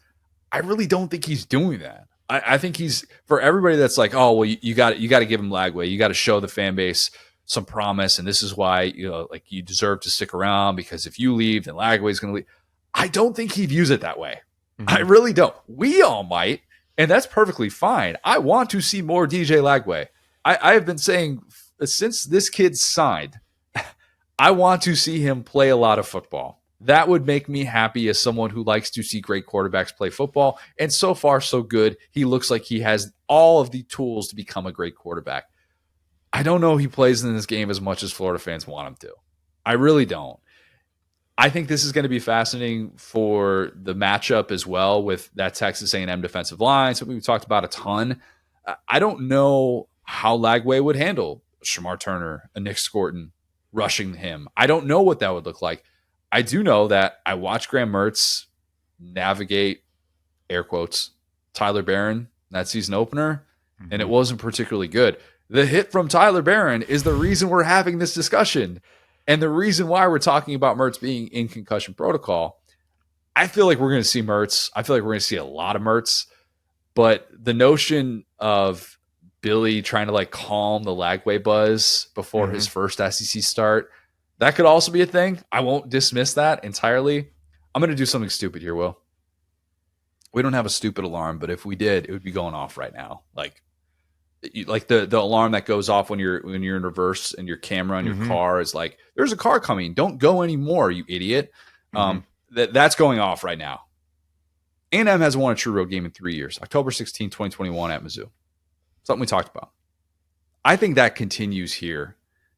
I really don't think he's doing that. I think he's, for everybody that's oh, well, you got to give him Lagway. You got to show the fan base some promise, and this is why you deserve to stick around, because if you leave, then Lagway is going to leave. I don't think he views it that way. I really don't. We all might, and that's perfectly fine. I want to see more DJ Lagway. I have been saying since this kid signed, I want to see him play a lot of football. That would make me happy as someone who likes to see great quarterbacks play football. And so far, so good. He looks like he has all of the tools to become a great quarterback. I don't know he plays in this game as much as Florida fans want him to. I really don't. I think this is going to be fascinating for the matchup as well with that Texas A&M defensive line, something we've talked about a ton. I don't know how Lagway would handle Shamar Turner, a Nick Scorton rushing him. I don't know what that would look like. I do know that I watched Graham Mertz navigate, air quotes, Tyler Barron that season opener, and it wasn't particularly good. The hit from Tyler Barron is the reason we're having this discussion and the reason why we're talking about Mertz being in concussion protocol. I feel like we're going to see Mertz. I feel like we're going to see a lot of Mertz, but the notion of Billy trying to like calm the Lagway buzz before his first SEC start, that could also be a thing. I won't dismiss that entirely. I'm going to do something stupid here, Will. We don't have a stupid alarm, but if we did, it would be going off right now. Like the alarm that goes off when you're in reverse and your camera on your car is like, there's a car coming. Don't go anymore, you idiot. That's going off right now. A&M hasn't won a true road game in 3 years. October 16, 2021 at Mizzou. Something we talked about. I think that continues here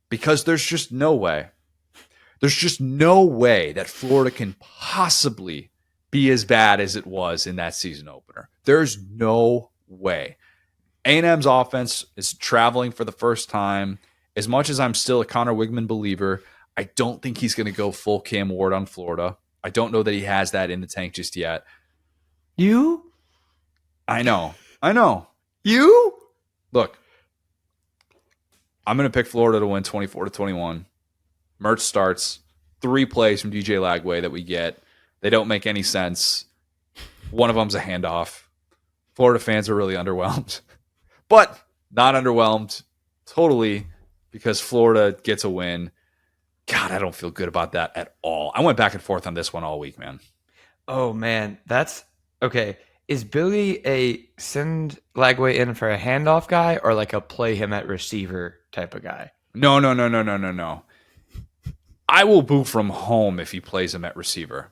because there's just no way. There's just no way that Florida can possibly be as bad as it was in that season opener. There's no way. A&M's offense is traveling for the first time. As much as I'm still a Connor Wigman believer, I don't think he's going to go full Cam Ward on Florida. I don't know that he has that in the tank just yet. You? I know. You? Look, I'm going to pick Florida to win 24-21. Mertz starts. 3 plays from DJ Lagway that we get. They don't make any sense. One of them's a handoff. Florida fans are really underwhelmed. But not underwhelmed totally because Florida gets a win. God, I don't feel good about that at all. I went back and forth on this one all week, man. Oh, man. That's okay. Is Billy a send Lagway in for a handoff guy or like a play him at receiver type of guy? No. I will boo from home if he plays him at receiver.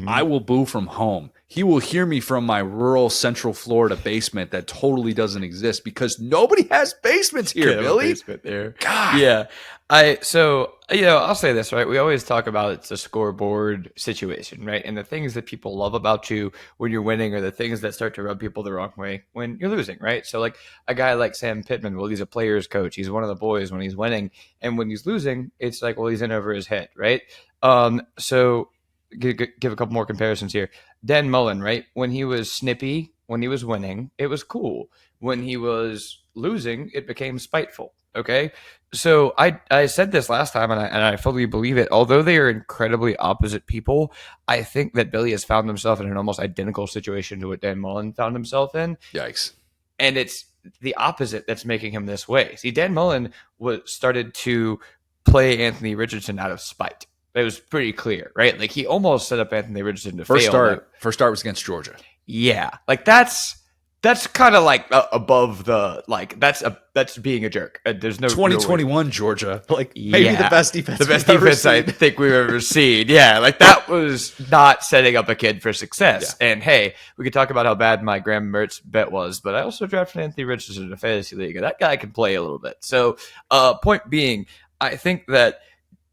I will boo from home. He will hear me from my rural Central Florida basement that totally doesn't exist because nobody has basements here, Billy. Basement there. God. Yeah. I'll say this, right? We always talk about it's a scoreboard situation, right? And the things that people love about you when you're winning are the things that start to rub people the wrong way when you're losing, right? So like a guy like Sam Pittman, well, he's a player's coach. He's one of the boys when he's winning. And when he's losing, it's like, well, he's in over his head, right? So give a couple more comparisons here. Dan Mullen, right? When he was snippy, when he was winning, it was cool. When he was losing, it became spiteful. Okay. So I said this last time and I fully believe it. Although they are incredibly opposite people, I think that Billy has found himself in an almost identical situation to what Dan Mullen found himself in. Yikes. And it's the opposite that's making him this way. See, Dan Mullen started to play Anthony Richardson out of spite. It was pretty clear, right? Like he almost set up Anthony Richardson to fail. First start was against Georgia. Yeah, like that's kind of like above the like that's being a jerk. There's no 2021 Georgia, like maybe the best defense, I think we've ever seen. Yeah, like that was not setting up a kid for success. Yeah. And hey, we could talk about how bad my Graham Mertz bet was, but I also drafted Anthony Richardson in a fantasy league, and that guy can play a little bit. So, point being, I think that.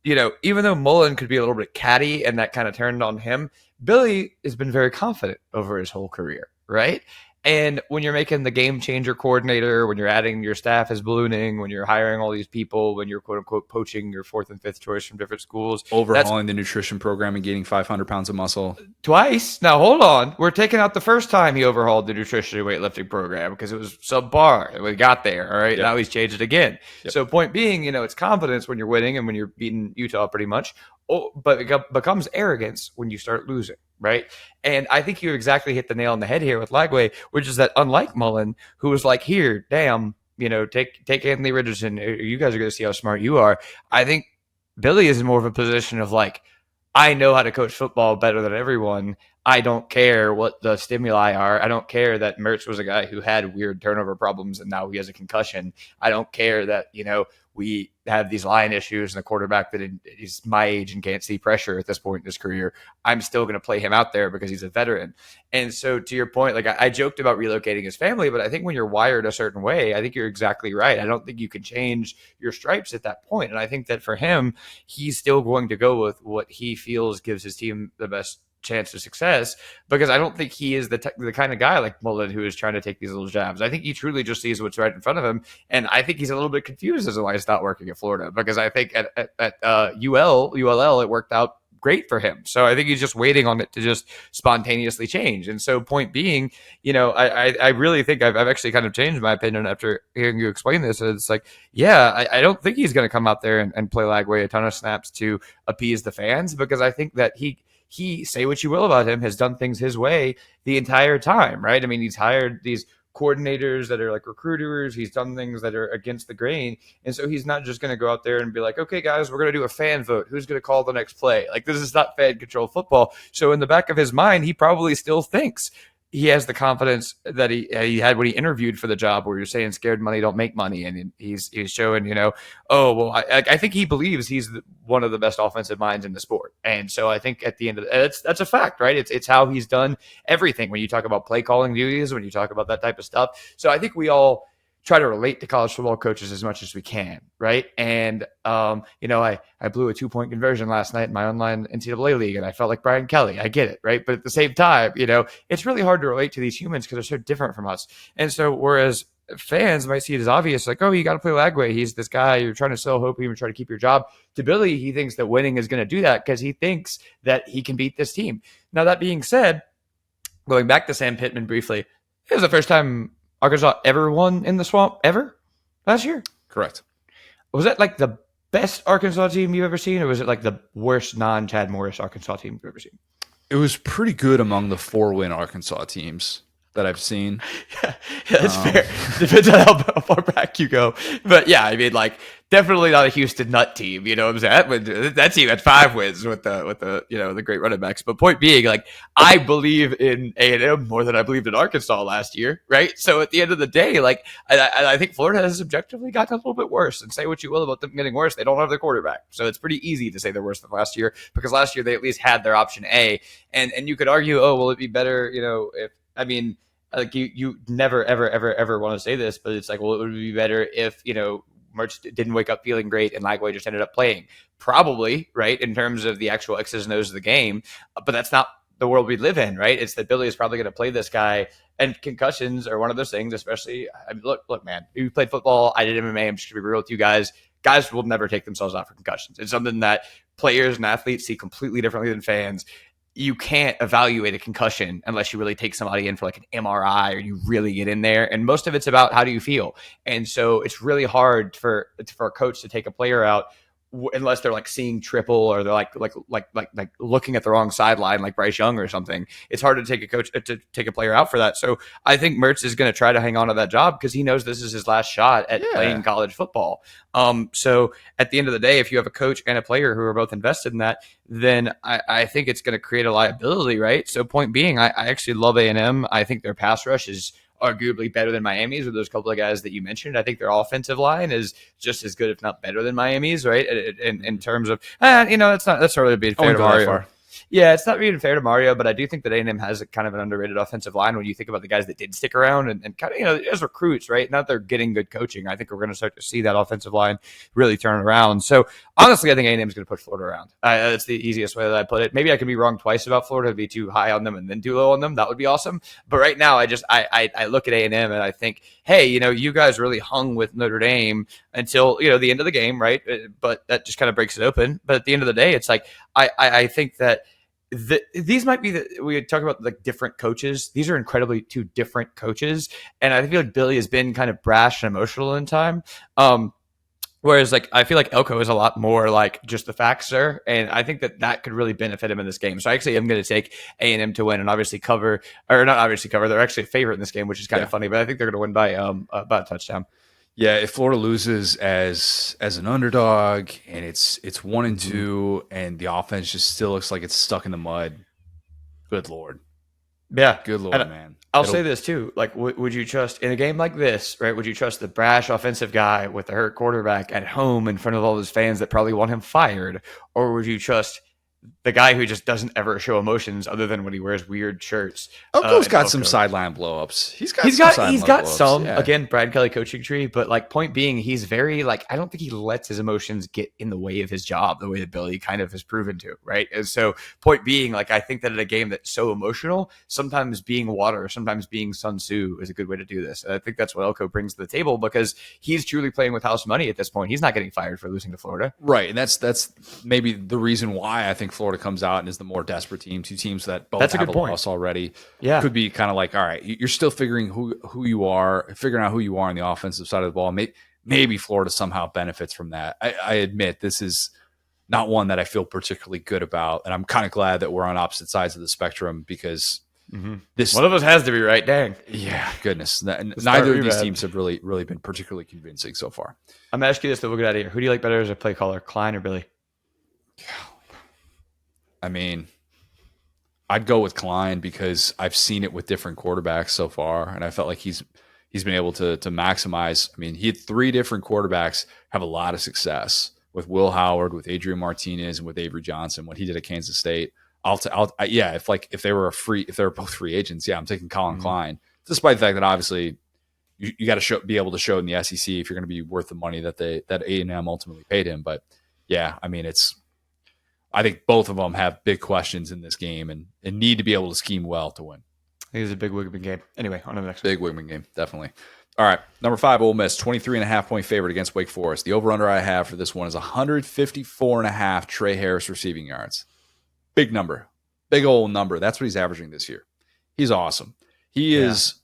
Even though Mullen could be a little bit catty and that kind of turned on him, Billy has been very confident over his whole career, right? And when you're making the game changer coordinator, when you're adding your staff is ballooning, when you're hiring all these people, when you're quote unquote poaching your 4th and 5th choice from different schools, overhauling the nutrition program and gaining 500 pounds of muscle twice. Now hold on, we're taking out the first time he overhauled the nutrition and weightlifting program because it was subpar. We got there, all right. Yep. Now he's changed it again. Yep. So point being, it's confidence when you're winning and when you're beating Utah pretty much. But it becomes arrogance when you start losing, right? And I think you exactly hit the nail on the head here with Lagway, which is that unlike Mullen, who was like, here, damn, take Anthony Richardson. You guys are going to see how smart you are. I think Billy is in more of a position of like, I know how to coach football better than everyone. I don't care what the stimuli are. I don't care that Mertz was a guy who had weird turnover problems and now he has a concussion. I don't care that, we have these line issues and a quarterback that is my age and can't see pressure at this point in his career. I'm still going to play him out there because he's a veteran. And so to your point, like I joked about relocating his family, but I think when you're wired a certain way, I think you're exactly right. I don't think you can change your stripes at that point. And I think that for him, he's still going to go with what he feels gives his team the best chance of success, because I don't think he is the kind of guy like Mullen who is trying to take these little jabs. I think he truly just sees what's right in front of him, and I think he's a little bit confused as to why he's not working at Florida, because I think at ULL it worked out great for him. So I think he's just waiting on it to just spontaneously change. And so point being, I really think I've actually kind of changed my opinion after hearing you explain this. It's like, yeah, I don't think he's going to come out there and play Lagway a ton of snaps to appease the fans, because I think that he, say what you will about him, has done things his way the entire time, right? I mean, he's hired these coordinators that are like recruiters. He's done things that are against the grain. And so he's not just going to go out there and be like, okay, guys, we're going to do a fan vote. Who's going to call the next play? Like, this is not fan controlled football. So in the back of his mind, he probably still thinks he has the confidence that he had when he interviewed for the job, where you're saying scared money don't make money. And he's showing, I think he believes he's one of the best offensive minds in the sport. And so I think at the end of that's a fact, right? It's how he's done everything. When you talk about play calling duties, when you talk about that type of stuff. So I think we all try to relate to college football coaches as much as we can, right? And I blew a 2-point conversion last night in my online NCAA league, and I felt like Brian Kelly. I get it, right? But at the same time, it's really hard to relate to these humans because they're so different from us. And so whereas fans might see it as obvious, like, oh, you got to play Lagway. He's this guy you're trying to sell hope, even try to keep your job. To Billy, he thinks that winning is going to do that because he thinks that he can beat this team. Now, that being said, going back to Sam Pittman briefly, it was the first time Arkansas ever won in the Swamp ever last year. Correct. Was that like the best Arkansas team you've ever seen, or was it like the worst non-Chad Morris Arkansas team you've ever seen? It was pretty good among the 4-win Arkansas teams that I've seen. Yeah, that's fair. Depends on how far back you go. But yeah, I mean, like, definitely not a Houston nut team. You know what I'm saying? That team had 5 wins with the great running backs. But point being, like, I believe in A&M more than I believed in Arkansas last year, right? So at the end of the day, like, I think Florida has objectively gotten a little bit worse. And say what you will about them getting worse, they don't have their quarterback. So it's pretty easy to say they're worse than last year, because last year they at least had their option A. And you could argue, oh, will it be better, if like you never, ever, ever, ever want to say this, but it's like, well, it would be better if, Mertz didn't wake up feeling great and Lagway just ended up playing. Probably, right, in terms of the actual X's and O's of the game. But that's not the world we live in, right? It's that Billy is probably going to play this guy, and concussions are one of those things, especially, look, man, you played football, I did MMA, I'm just going to be real with you guys. Guys will never take themselves out for concussions. It's something that players and athletes see completely differently than fans. You can't evaluate a concussion unless you really take somebody in for like an MRI or you really get in there. And most of it's about how do you feel. And so it's really hard for a coach to take a player out unless they're like seeing triple, or they're like looking at the wrong sideline, like Bryce Young or something. It's hard to take a player out for that. So I think Mertz is going to try to hang on to that job because he knows this is his last shot at playing college football. So at the end of the day, if you have a coach and a player who are both invested in that, then I think it's going to create a liability, right? So point being, I actually love A&M. I think their pass rush is arguably better than Miami's with those couple of guys that you mentioned. I think their offensive line is just as good, if not better, than Miami's, right? In terms of, that's sort of being fair to Mario. Yeah, it's not really fair to Mario, but I do think that A&M has a kind of an underrated offensive line when you think about the guys that did stick around and kind of, as recruits, right? Now that they're getting good coaching, I think we're going to start to see that offensive line really turn around. So honestly, I think A&M is going to push Florida around. That's the easiest way that I put it. Maybe I could be wrong twice about Florida, be too high on them and then too low on them. That would be awesome. But right now, I look at A&M and I think, hey, you guys really hung with Notre Dame until, the end of the game, right? But that just kind of breaks it open. But at the end of the day, it's like, I think that these might be we talk about like different coaches. These are incredibly 2 different coaches. And I feel like Billy has been kind of brash and emotional in time. Whereas like, I feel like Elko is a lot more like just the facts, sir. And I think that could really benefit him in this game. So actually I'm going to take A&M to win and obviously cover, or not obviously cover. They're actually a favorite in this game, which is kind of funny, but I think they're going to win by about a touchdown. Yeah, if Florida loses as an underdog and it's 1-2 and the offense just still looks like it's stuck in the mud, Good Lord. Yeah. Good Lord, And man. I'll say this too. Like, would you trust in a game like this, right? Would you trust the brash offensive guy with the hurt quarterback at home in front of all those fans that probably want him fired? Or would you trust the guy who just doesn't ever show emotions other than when he wears weird shirts? Elko's got some Elko. sideline blowups. He's got some yeah. again, Brad Kelly coaching tree, but like point being, he's very like I don't think he lets his emotions get in the way of his job the way that Billy kind of has proven to, right? And so point being, like I think that in a game that's so emotional, sometimes being water, sometimes being Sun Tzu is a good way to do this. And I think that's what Elko brings to the table because he's truly playing with house money at this point. He's not getting fired for losing to Florida. Right. And that's maybe the reason why I think Florida comes out and is the more desperate team. Two teams that both That's a have good a point. loss already. Yeah. Could be kind of like, all right, you're still figuring who you are, figuring out who you are on the offensive side of the ball. Maybe Florida somehow benefits from that. I admit this is not one that I feel particularly good about. And I'm kind of glad that we're on opposite sides of the spectrum because this one of us has to be right. Dang. Yeah, goodness. Neither of these teams have really been particularly convincing so far. I'm going to ask you this, though. We'll get out of here. Who do you like better as a play caller, Klein or Billy? I mean, I'd go with Klein because I've seen it with different quarterbacks so far, and I felt like he's been able to maximize. I mean, he had 3 different quarterbacks have a lot of success with Will Howard, with Adrian Martinez, and with Avery Johnson. What he did at Kansas State, if they were both free agents, I'm taking Colin Klein, despite the fact that obviously you got to be able to show in the SEC if you're going to be worth the money that A&M ultimately paid him. But yeah, I mean, I think both of them have big questions in this game and need to be able to scheme well to win. I think it's a big Wigman game. Anyway, on to the next big Wigman game, definitely. All right, number 5, Ole Miss, 23.5-point favorite against Wake Forest. The over-under I have for this one is 154.5 Trey Harris receiving yards. Big number. Big old number. That's what he's averaging this year. He's awesome. He is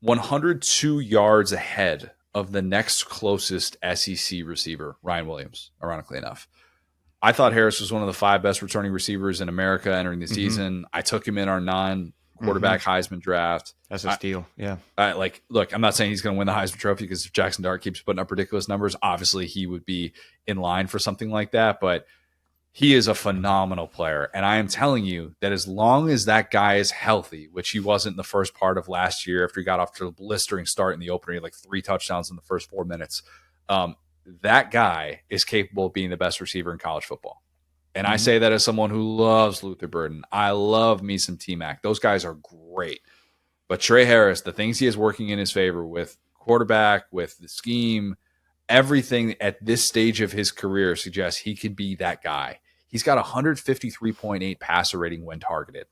102 yards ahead of the next closest SEC receiver, Ryan Williams, ironically enough. I thought Harris was one of the 5 best returning receivers in America entering the season. I took him in our non-quarterback Heisman draft. That's a steal. Yeah. Look, I'm not saying he's going to win the Heisman Trophy because if Jackson Dart keeps putting up ridiculous numbers, obviously he would be in line for something like that. But he is a phenomenal player. And I am telling you that as long as that guy is healthy, which he wasn't in the first part of last year after he got off to a blistering start in the opener, he had like 3 touchdowns in the first 4 minutes. That guy is capable of being the best receiver in college football. And I say that as someone who loves Luther Burden. I love me some T-Mac. Those guys are great. But Trey Harris, the things he is working in his favor with quarterback, with the scheme, everything at this stage of his career suggests he could be that guy. He's got 153.8 passer rating when targeted.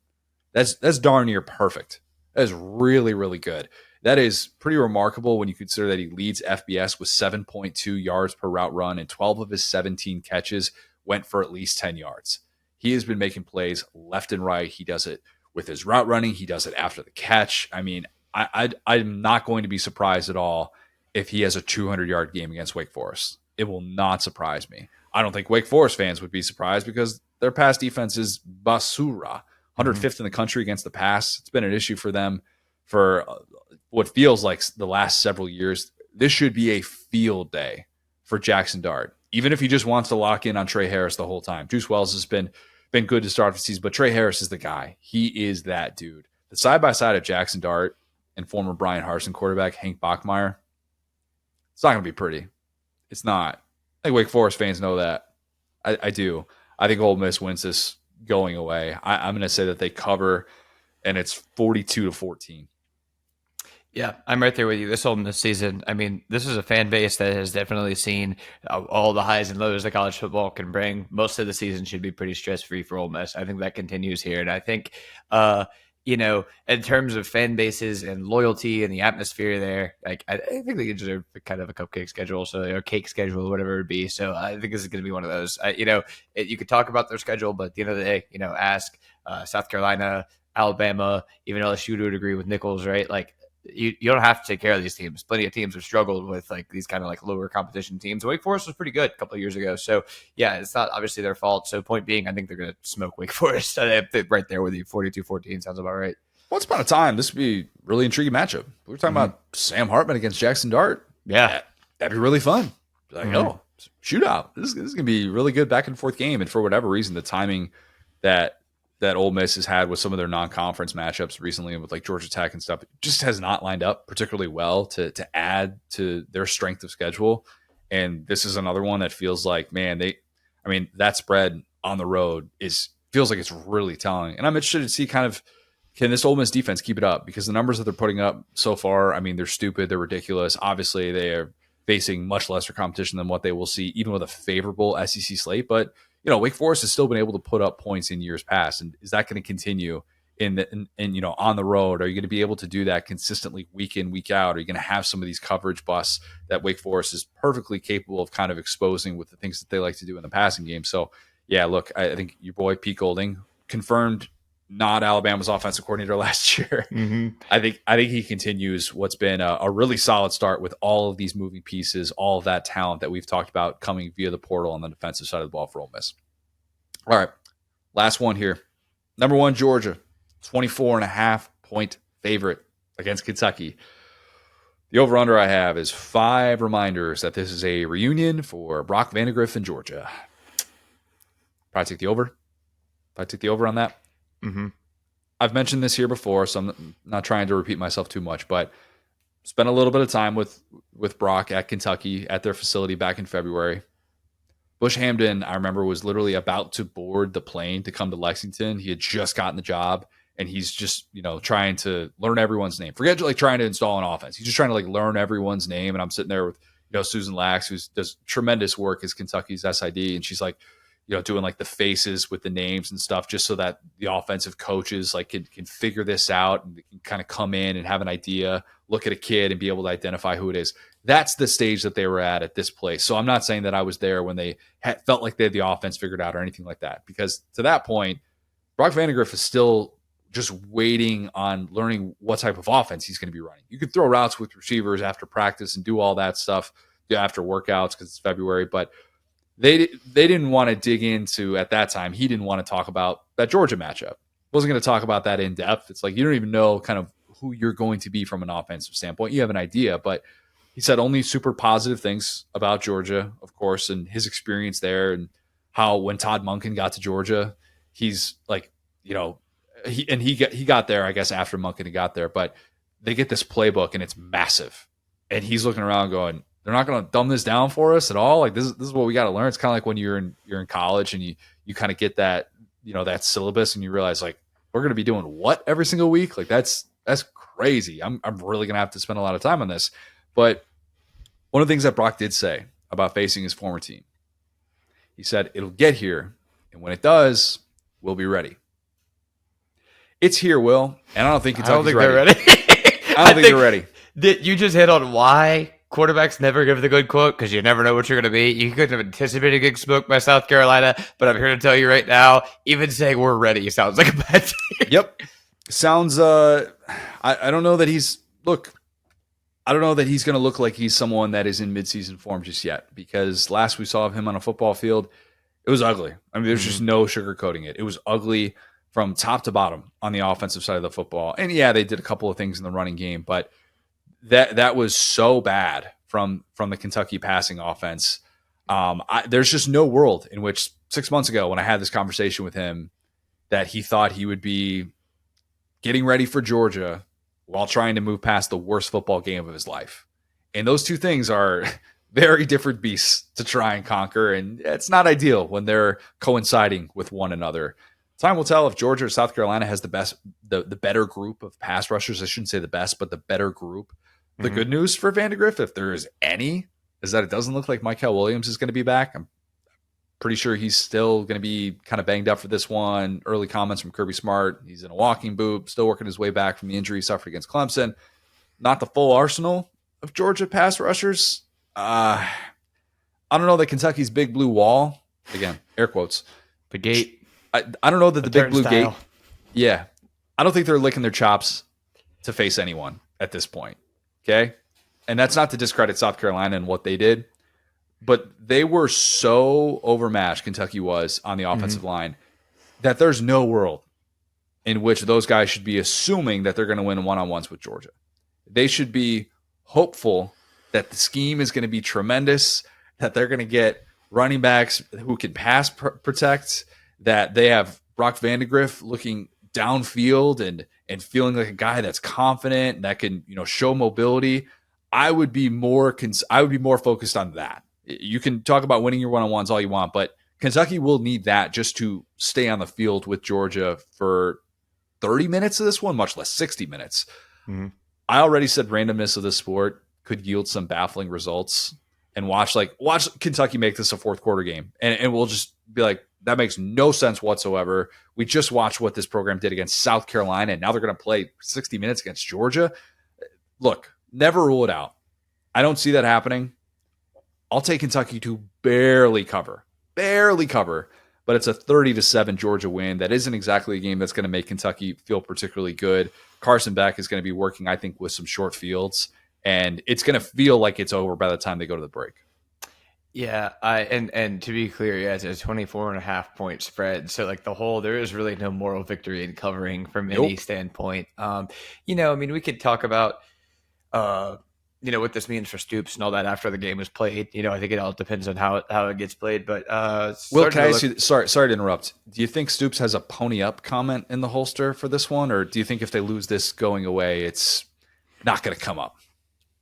That's darn near perfect. That is really, really good. That is pretty remarkable when you consider that he leads FBS with 7.2 yards per route run, and 12 of his 17 catches went for at least 10 yards. He has been making plays left and right. He does it with his route running. He does it after the catch. I mean, I'm not going to be surprised at all if he has a 200-yard game against Wake Forest. It will not surprise me. I don't think Wake Forest fans would be surprised because their pass defense is basura. 105th in the country against the pass. It's been an issue for them for what feels like the last several years. This should be a field day for Jackson Dart, even if he just wants to lock in on Trey Harris the whole time. Juice Wells has been good to start the season, but Trey Harris is the guy. He is that dude. The side-by-side of Jackson Dart and former Brian Harsin quarterback Hank Bachmeier, it's not going to be pretty. It's not. I think Wake Forest fans know that. I do. I think Ole Miss wins this going away. I'm going to say that they cover, and it's 42-14. Yeah, I'm right there with you. This Ole Miss season, I mean, this is a fan base that has definitely seen all the highs and lows that college football can bring. Most of the season should be pretty stress-free for Ole Miss. I think that continues here. And I think, in terms of fan bases and loyalty and the atmosphere there, like I think they deserve kind of a cupcake schedule, or cake schedule, whatever it would be. So I think this is going to be one of those. You could talk about their schedule, but at the end of the day, ask South Carolina, Alabama, even LSU to a degree with Nichols, right? Like, you don't have to take care of these teams. Plenty of teams have struggled with like these kind of like lower competition teams. Wake Forest was pretty good a couple of years ago. So yeah, it's not obviously their fault. So point being, I think they're going to smoke Wake Forest right there with you. 42-14 sounds about right. Once upon a time, this would be a really intriguing matchup. We were talking about Sam Hartman against Jackson Dart. Yeah. That'd be really fun. Like, shootout. This is going to be a really good back and forth game. And for whatever reason, the timing that that Ole Miss has had with some of their non-conference matchups recently, and with like Georgia Tech and stuff, it just has not lined up particularly well to add to their strength of schedule. And this is another one that feels like, man, that spread on the road feels like it's really telling. And I'm interested to see kind of, can this Ole Miss defense keep it up? Because the numbers that they're putting up so far, I mean, they're stupid, they're ridiculous. Obviously, they are facing much lesser competition than what they will see, even with a favorable SEC slate. But Wake Forest has still been able to put up points in years past, and is that going to continue on the road? Are you going to be able to do that consistently week in, week out? Are you going to have some of these coverage busts that Wake Forest is perfectly capable of kind of exposing with the things that they like to do in the passing game? So, yeah, look, I think your boy Pete Golding confirmed not Alabama's offensive coordinator last year. Mm-hmm. I think he continues what's been a really solid start with all of these moving pieces, all of that talent that we've talked about coming via the portal on the defensive side of the ball for Ole Miss. All right, last one here. Number 1, Georgia, 24.5-point favorite against Kentucky. The over-under I have is 5 reminders that this is a reunion for Brock Vandagriff in Georgia. Probably take the over. Probably take the over on that. Mm-hmm. I've mentioned this here before, so I'm not trying to repeat myself too much, but spent a little bit of time with Brock at Kentucky at their facility back in February. Bush Hamden, I remember, was literally about to board the plane to come to Lexington. He had just gotten the job, and he's just, trying to learn everyone's name. Forget like trying to install an offense. He's just trying to like learn everyone's name. And I'm sitting there with, Susan Lax, who does tremendous work as Kentucky's SID, and she's like, doing like the faces with the names and stuff, just so that the offensive coaches like can figure this out and can kind of come in and have an idea, look at a kid and be able to identify who it is. That's the stage that they were at this place. So I'm not saying that I was there when they felt like they had the offense figured out or anything like that, because to that point, Brock Vandagriff is still just waiting on learning what type of offense he's going to be running. You could throw routes with receivers after practice and do all that stuff after workouts because it's February, but they didn't want to dig into, at that time, he didn't want to talk about that Georgia matchup. Wasn't going to talk about that in depth. It's like you don't even know kind of who you're going to be from an offensive standpoint. You have an idea, but he said only super positive things about Georgia, of course, and his experience there, and how when Todd Monken got to Georgia, he's like, he got there, I guess, after Monken got there, but they get this playbook and it's massive, and he's looking around going, they're not going to dumb this down for us at all. Like this is what we got to learn. It's kind of like when you're in college and you kind of get that, that syllabus, and you realize like, we're going to be doing what every single week? Like that's crazy. I'm really going to have to spend a lot of time on this. But one of the things that Brock did say about facing his former team, he said, it'll get here, and when it does, we'll be ready. It's here, Will, and I don't think Kentucky's ready. They're ready. I don't think they're ready. You just hit on why quarterbacks never give the good quote, because you never know what you're going to be. You couldn't have anticipated getting smoked by South Carolina, but I'm here to tell you right now, even saying we're ready sounds like a bad thing. Yep. Sounds, I don't know that I don't know that he's going to look like he's someone that is in midseason form just yet, because last we saw of him on a football field, it was ugly. I mean, there's just no sugarcoating it. It was ugly from top to bottom on the offensive side of the football. And yeah, they did a couple of things in the running game, but that was so bad from the Kentucky passing offense. There's just no world in which 6 months ago, when I had this conversation with him, that he thought he would be getting ready for Georgia while trying to move past the worst football game of his life. And those two things are very different beasts to try and conquer. And it's not ideal when they're coinciding with one another. Time will tell if Georgia or South Carolina has the better group of pass rushers. I shouldn't say the best, but the better group. The good news for Vandagriff, if there is any, is that it doesn't look like Michael Williams is going to be back. I'm pretty sure he's still going to be kind of banged up for this one. Early comments from Kirby Smart. He's in a walking boot, still working his way back from the injury he suffered against Clemson. Not the full arsenal of Georgia pass rushers. I don't know that Kentucky's big blue wall, again, air quotes, the gate. I don't know that the big blue turnstile. gate. Yeah. I don't think they're licking their chops to face anyone at this point. Okay. And that's not to discredit South Carolina and what they did, but they were so overmatched, Kentucky was, on the offensive line, that there's no world in which those guys should be assuming that they're going to win one-on-ones with Georgia. They should be hopeful that the scheme is going to be tremendous, that they're going to get running backs who can pass protect, that they have Brock Vandegrift looking downfield and feeling like a guy that's confident and that can, show mobility, I would be more focused on that. You can talk about winning your one-on-ones all you want, but Kentucky will need that just to stay on the field with Georgia for 30 minutes of this one, much less 60 minutes. Mm-hmm. I already said randomness of the sport could yield some baffling results, and watch Kentucky make this a fourth quarter game. And we'll just be like, that makes no sense whatsoever. We just watched what this program did against South Carolina, and now they're going to play 60 minutes against Georgia. Look, never rule it out. I don't see that happening. I'll take Kentucky to barely cover, but it's a 30-7 Georgia win. That isn't exactly a game that's going to make Kentucky feel particularly good. Carson Beck is going to be working, I think, with some short fields, and it's going to feel like it's over by the time they go to the break. Yeah, and to be clear, yeah, it's a 24.5 point spread. So like there is really no moral victory in covering from any standpoint. We could talk about what this means for Stoops and all that after the game is played. I think it all depends on how it gets played. But Will, can I ask you? Sorry to interrupt. Do you think Stoops has a pony up comment in the holster for this one, or do you think if they lose this going away, it's not going to come up?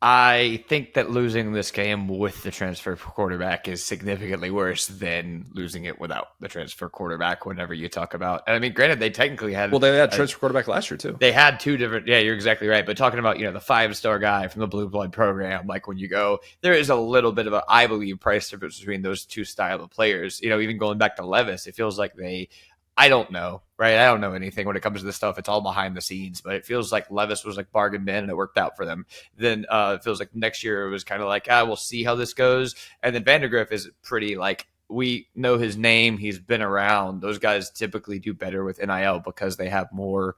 I think that losing this game with the transfer quarterback is significantly worse than losing it without the transfer quarterback. Whenever you talk about, and I mean, granted, they technically had they had transfer quarterback last year too. They had two different. Yeah, you're exactly right. But talking about the 5-star guy from the Blue Blood program, like when you go, there is a little bit of a, I believe, price difference between those two style of players. Even going back to Levis, it feels like I don't know, right? I don't know anything when it comes to this stuff. It's all behind the scenes, but it feels like Levis was like bargain bin and it worked out for them. Then it feels like next year it was kind of like, we'll see how this goes. And then Vandegrift is pretty like, we know his name. He's been around. Those guys typically do better with NIL because they have more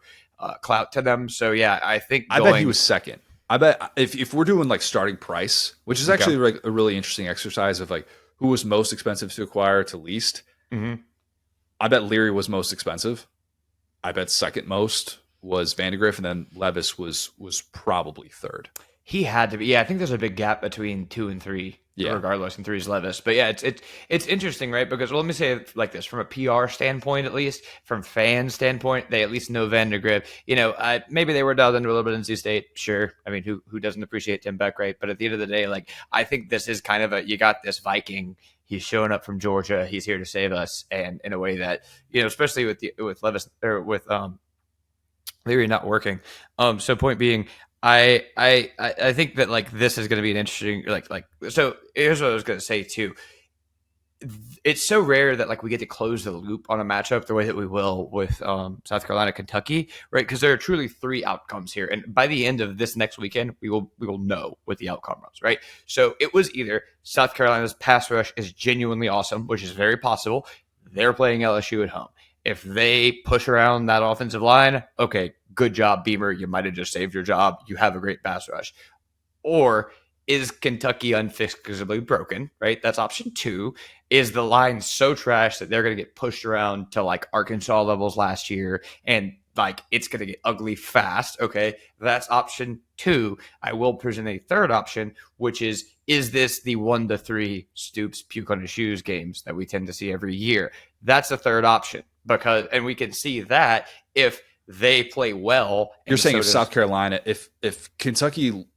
clout to them. So yeah, I bet he was second. I bet if we're doing like starting price, which is actually like a really interesting exercise of like who was most expensive to acquire to least. Mm-hmm. I bet Leary was most expensive. I bet second most was Vandegrift, and then Levis was probably third. He had to be. Yeah, I think there's a big gap between 2 and 3. Yeah. Regardless, and 3 is Levis. But yeah, it's interesting, right? Because let me say it like this: from a PR standpoint, at least from fan standpoint, they at least know Vandegrift. Maybe they were dialed into a little bit NC State. Sure, I mean, who doesn't appreciate Tim Beck, right? But at the end of the day, like I think this is kind of you got this Viking. He's showing up from Georgia. He's here to save us, and in a way that especially with Levis or with Leary not working. So point being, I think that like this is going to be an interesting like. So here's what I was going to say too. It's so rare that like we get to close the loop on a matchup the way that we will with South Carolina, Kentucky, right? Because there are truly 3 outcomes here, and by the end of this next weekend, we will know what the outcome was, right? So it was either South Carolina's pass rush is genuinely awesome, which is very possible. They're playing LSU at home. If they push around that offensive line, okay, good job, Beamer. You might have just saved your job. You have a great pass rush. Or is Kentucky unfixably broken, right? That's option 2. Is the line so trash that they're going to get pushed around to like Arkansas levels last year and like it's going to get ugly fast? Okay, that's option 2. I will present a third option, which is this the 1-3 Stoops puke on his shoes games that we tend to see every year? That's the third option and we can see that if they play well. You're saying if South Carolina, if Kentucky.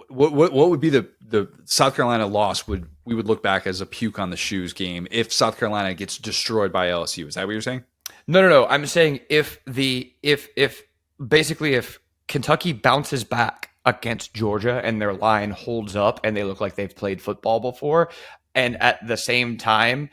What would be the South Carolina loss? We would look back as a puke on the shoes game if South Carolina gets destroyed by LSU. Is that what you're saying? No. I'm saying if Kentucky bounces back against Georgia and their line holds up and they look like they've played football before, and at the same time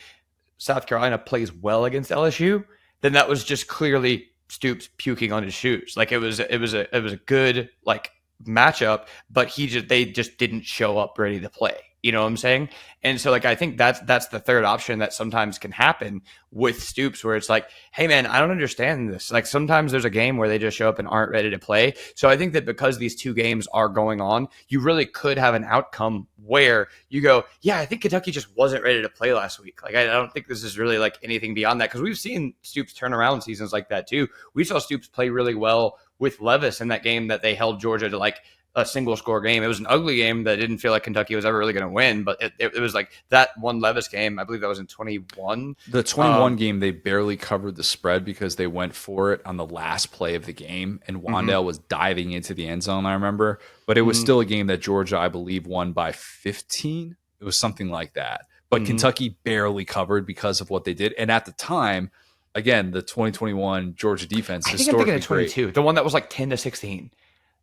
South Carolina plays well against LSU, then that was just clearly Stoops puking on his shoes. Like it was a good like matchup, but they just didn't show up ready to play. You know what I'm saying? And so like I think that's the third option that sometimes can happen with Stoops, where it's like, hey man, I don't understand this. Like sometimes there's a game where they just show up and aren't ready to play. So I think that because these 2 games are going on, you really could have an outcome where you go, yeah, I think Kentucky just wasn't ready to play last week. Like I don't think this is really like anything beyond that, because we've seen Stoops turn around seasons like that too. We saw Stoops play really well with Levis in that game that they held Georgia to like a single score game. It was an ugly game that didn't feel like Kentucky was ever really going to win, but it was like that one Levis game. I believe that was in 21. The 21 game, they barely covered the spread because they went for it on the last play of the game, and Wandale was diving into the end zone, I remember. But it was still a game that Georgia, I believe, won by 15. It was something like that. But Kentucky barely covered because of what they did. And at the time, again, the 2021 Georgia defense, I think I'm thinking of 22, great. The one that was like 10-16.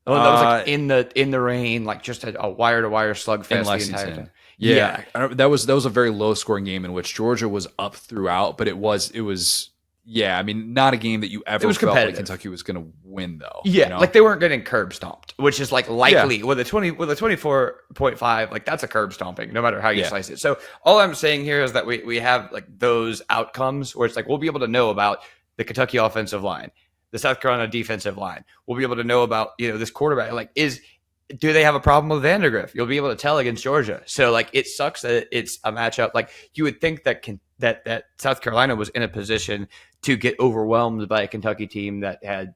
The one that was like in the rain, like just a wire to wire slugfest the entire time. Yeah. That was a very low scoring game in which Georgia was up throughout, but it was I mean, not a game that you ever felt like Kentucky was going to win, though. Yeah, you know? Like they weren't getting curb stomped, which is like likely with a 24.5, like that's a curb stomping, no matter how you slice it. So all I'm saying here is that we have like those outcomes where it's like we'll be able to know about the Kentucky offensive line, the South Carolina defensive line. We'll be able to know about, this quarterback. Like, do they have a problem with Vandergriff? You'll be able to tell against Georgia. So, like, it sucks that it's a matchup. Like, you would think that that South Carolina was in a position to get overwhelmed by a Kentucky team that had,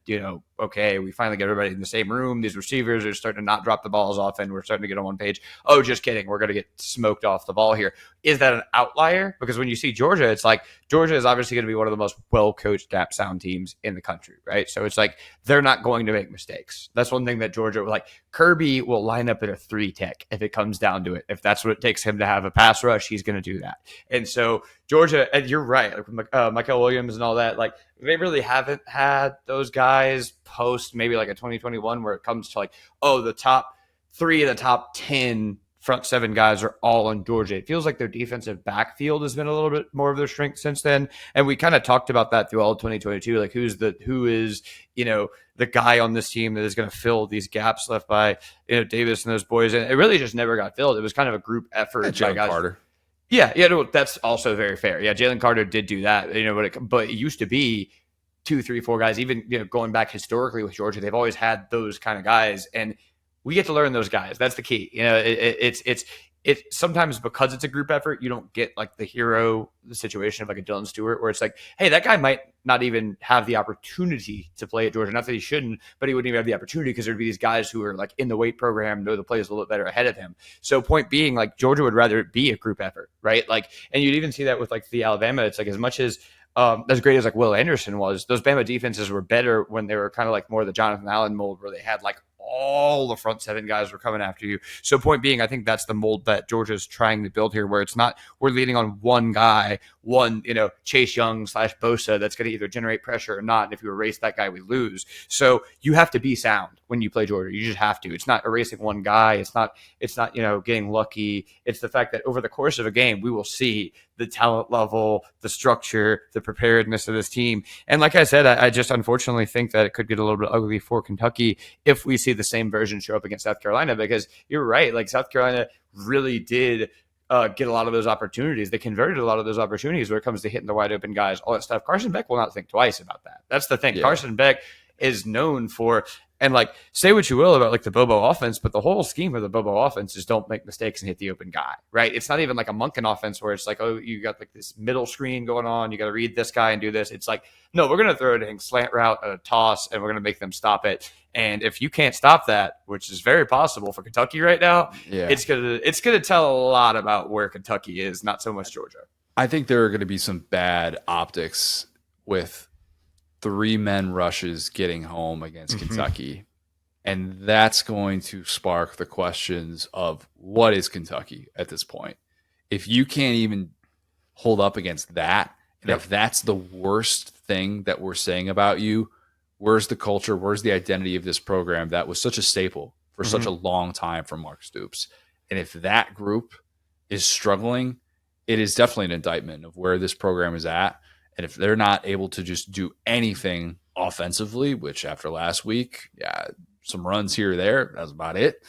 okay, we finally get everybody in the same room. These receivers are starting to not drop the balls often. We're starting to get on one page. Oh, just kidding. We're going to get smoked off the ball here. Is that an outlier? Because when you see Georgia, it's like Georgia is obviously going to be one of the most well-coached gap sound teams in the country, right? So it's like they're not going to make mistakes. That's one thing that Georgia, like Kirby will line up at a 3-tech if it comes down to it. If that's what it takes him to have a pass rush, he's going to do that. And so Georgia, and you're right, like Michael Williams and all that, like they really haven't had those guys post maybe like a 2021 where it comes to like, the top 3 of the top 10 front 7 guys are all on Georgia. It feels like their defensive backfield has been a little bit more of their strength since then. And we kind of talked about that through all of 2022. Like who is, the guy on this team that is going to fill these gaps left by, Davis and those boys. And it really just never got filled. It was kind of a group effort. Jalen Carter. Yeah, that's also very fair. Yeah, Jalen Carter did do that, but it used to be 2, 3, 4 guys. Even going back historically with Georgia, they've always had those kind of guys, and we get to learn those guys. That's the key. It's sometimes because it's a group effort, you don't get like the situation of like a Dylan Stewart, where it's like, hey, that guy might not even have the opportunity to play at Georgia. Not that he shouldn't, but he wouldn't even have the opportunity because there'd be these guys who are like in the weight program, know the plays a little bit better ahead of him. So point being, like Georgia would rather it be a group effort, right? Like, and you'd even see that with like the Alabama. It's like as much as great as like Will Anderson was, those Bama defenses were better when they were kind of like more the Jonathan Allen mold, where they had like all the front 7 guys were coming after you. So point being, I think that's the mold that Georgia's trying to build here, where it's not we're leaning on one guy, Chase Young / Bosa that's going to either generate pressure or not. And if you erase that guy, we lose. So you have to be sound when you play Georgia. You just have to. It's not erasing one guy. It's not getting lucky. It's the fact that over the course of a game, we will see the talent level, the structure, the preparedness of this team. And like I said, I just unfortunately think that it could get a little bit ugly for Kentucky if we see the same version show up against South Carolina, because you're right. Like South Carolina really did get a lot of those opportunities. They converted a lot of those opportunities where it comes to hitting the wide open guys, all that stuff. Carson Beck will not think twice about that. That's the thing. Yeah. Carson Beck is known for, and like say what you will about like the Bobo offense, but the whole scheme of the Bobo offense is don't make mistakes and hit the open guy, right? It's not even like a Monken offense where it's like, oh, you got like this middle screen going on, you got to read this guy and do this. It's like, no, we're going to throw it in slant route, a toss, and we're going to make them stop it. And if you can't stop that, which is very possible for Kentucky right now, it's gonna tell a lot about where Kentucky is, not so much Georgia. I think there are going to be some bad optics with 3-man rushes getting home against Kentucky. And that's going to spark the questions of what is Kentucky at this point? If you can't even hold up against that, and if that's the worst thing that we're saying about you, where's the culture? Where's the identity of this program that was such a staple for such a long time for Mark Stoops? And if that group is struggling, it is definitely an indictment of where this program is at. And if they're not able to just do anything offensively, which after last week, some runs here or there, that's about it.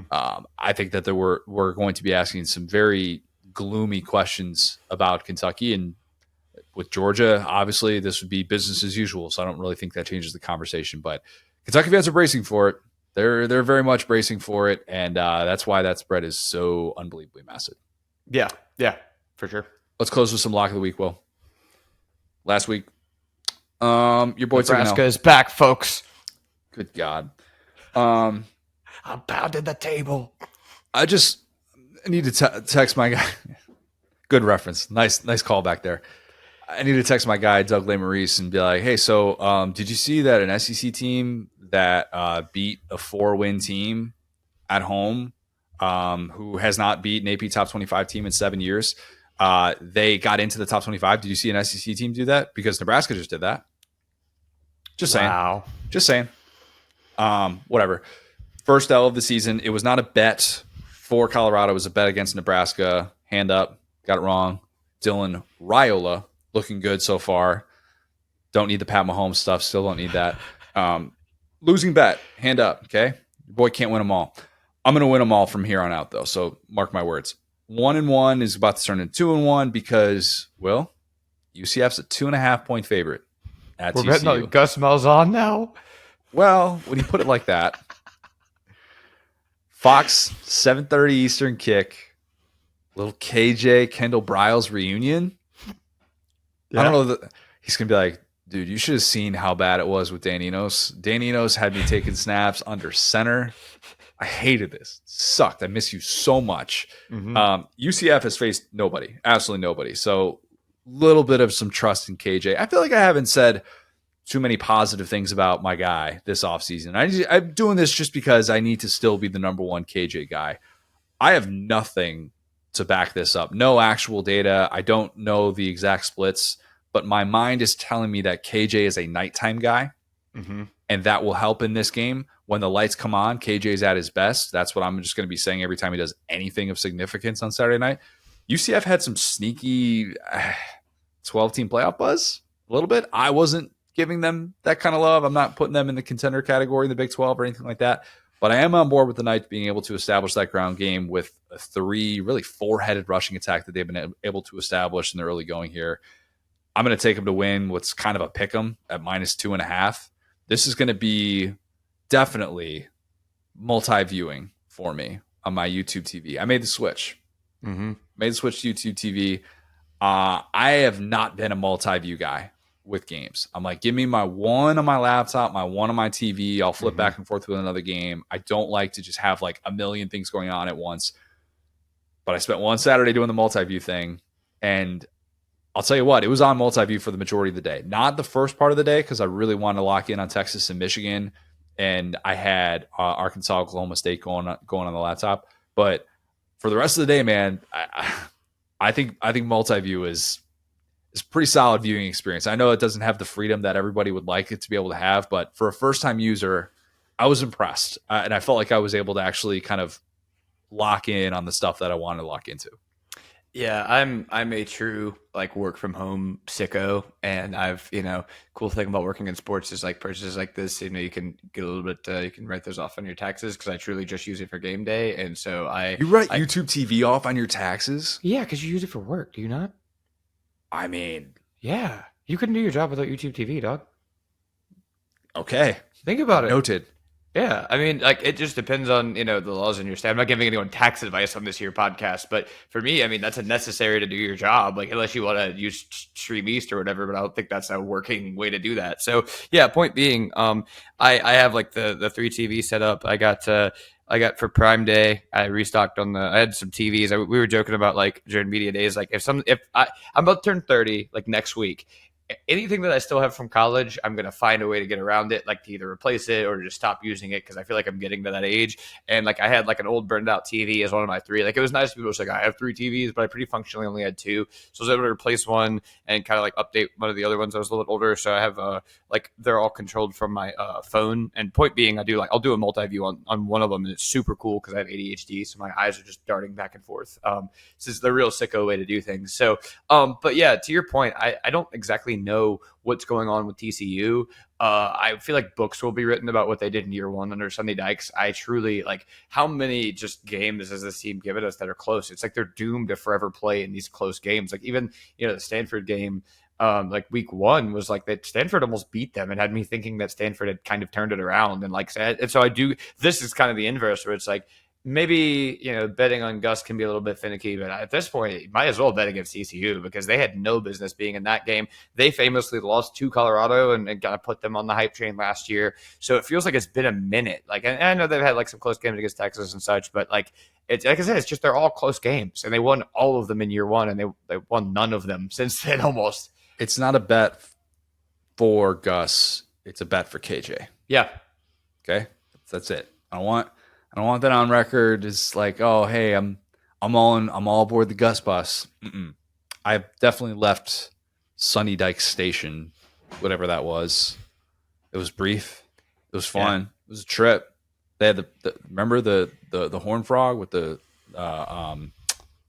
I think that we're going to be asking some very gloomy questions about Kentucky. And with Georgia, obviously, this would be business as usual. So I don't really think that changes the conversation. But Kentucky fans are bracing for it. They're very much bracing for it. And that's why that spread is so unbelievably massive. Yeah, for sure. Let's close with some lock of the week, Will. Last week, your boy Nebraska is back, folks. Good God. I'm pounding the table. I need to text my guy. Good reference. Nice callback there. I need to text my guy, Doug LeMaurice, and be like, hey, so did you see that an SEC team that beat a 4-win team at home, who has not beaten AP top 25 team in 7 years, they got into the top 25? Did you see an SEC team do that? Because Nebraska just did that. Just saying. Wow. Just saying. Whatever. First L of the season. It was not a bet for Colorado. It was a bet against Nebraska. Hand up. Got it wrong. Dylan Raiola looking good so far. Don't need the Pat Mahomes stuff. Still don't need that. Losing bet. Hand up. Okay. Your boy can't win them all. I'm going to win them all from here on out, though. So mark my words. 1-1 is about to turn into 2-1 because, well, UCF's a 2.5-point favorite at TCU. We're betting on Gus Malzahn now? Well, when you put it like that, Fox, 7:30 Eastern kick, little KJ Kendall Briles reunion. Yeah. I don't know that he's going to be like, dude, you should have seen how bad it was with Dan Enos. Dan Enos had me taking snaps under center. I hated this. It sucked. I miss you so much. Mm-hmm. UCF has faced nobody, absolutely nobody. So little bit of some trust in KJ. I feel like I haven't said too many positive things about my guy this offseason. I'm doing this just because I need to still be the number one KJ guy. I have nothing to back this up. No actual data. I don't know the exact splits, but my mind is telling me that KJ is a nighttime guy, mm-hmm. and that will help in this game. When the lights come on, KJ's at his best. That's what I'm just going to be saying every time he does anything of significance on Saturday night. UCF had some sneaky 12-team playoff buzz a little bit. I wasn't giving them that kind of love. I'm not putting them in the contender category in the Big 12 or anything like that. But I am on board with the Knights being able to establish that ground game with a 4-headed rushing attack that they've been able to establish in the early going here. I'm going to take them to win what's kind of a pick 'em at -2.5. This is going to be definitely multi-viewing for me on my YouTube TV. I made the switch. Mm-hmm. Made the switch to YouTube TV. I have not been a multi-view guy with games. I'm like, give me my one on my laptop, my one on my TV. I'll flip back and forth with another game. I don't like to just have like a million things going on at once. But I spent one Saturday doing the multi-view thing, and I'll tell you what, it was on multi-view for the majority of the day. Not the first part of the day because I really wanted to lock in on Texas and Michigan, and I had Arkansas, Oklahoma State going on the laptop. But for the rest of the day, man, I think multi-view is a pretty solid viewing experience. I know it doesn't have the freedom that everybody would like it to be able to have, but for a first-time user, I was impressed, and I felt like I was able to actually kind of lock in on the stuff that I wanted to lock into. Yeah, I'm a true like work from home sicko, and I've cool thing about working in sports is like purchases like this, you can get a little bit you can write those off on your taxes because I truly just use it for game day, and so you write YouTube TV off on your taxes? Yeah, because you use it for work. Do you not? I mean, yeah, you couldn't do your job without YouTube TV, dog. Okay, think about it. Noted. Yeah, I mean, like, it just depends on, the laws in your state. I'm not giving anyone tax advice on this here podcast, but for me, I mean, that's a necessary to do your job, like, unless you want to use Stream East or whatever, but I don't think that's a working way to do that. So, yeah, point being, I have, like, the 3 TV set up. I got for Prime Day, I restocked I had some TVs. We were joking about, like, during media days, like, I'm about to turn 30, like, next week. Anything that I still have from college, I'm going to find a way to get around it, like to either replace it or just stop using it because I feel like I'm getting to that age. And like I had like an old burned out TV as one of my 3. Like it was nice. People were like, I have 3 TVs, but I pretty functionally only had 2. So I was able to replace one and kind of like update one of the other ones. I was a little bit older. So I have like they're all controlled from my phone. And point being, I'll do a multi-view on one of them, and it's super cool because I have ADHD. So my eyes are just darting back and forth. This is the real sicko way to do things. So, but yeah, to your point, I don't exactly know what's going on with TCU. I feel like books will be written about what they did in year 1 under Sonny Dykes. I truly like how many just games has this team given us that are close. It's like they're doomed to forever play in these close games. Like even, the Stanford game, like week 1 was like that Stanford almost beat them and had me thinking that Stanford had kind of turned it around. And so this is kind of the inverse where it's like, maybe betting on Gus can be a little bit finicky, but at this point, you might as well bet against ECU because they had no business being in that game. They famously lost to Colorado and kind of put them on the hype train last year. So it feels like it's been a minute. Like, and I know they've had like some close games against Texas and such, but like it's like I said, it's just they're all close games, and they won all of them in year one, and they won none of them since then almost. It's not a bet for Gus; it's a bet for KJ. Yeah. Okay, that's it. I don't want that on record. It's like, oh, hey, I'm all aboard the Gus bus. I've definitely left Sunny Dike Station, whatever that was. It was brief. It was fun. Yeah. It was a trip. They had remember the horn frog with the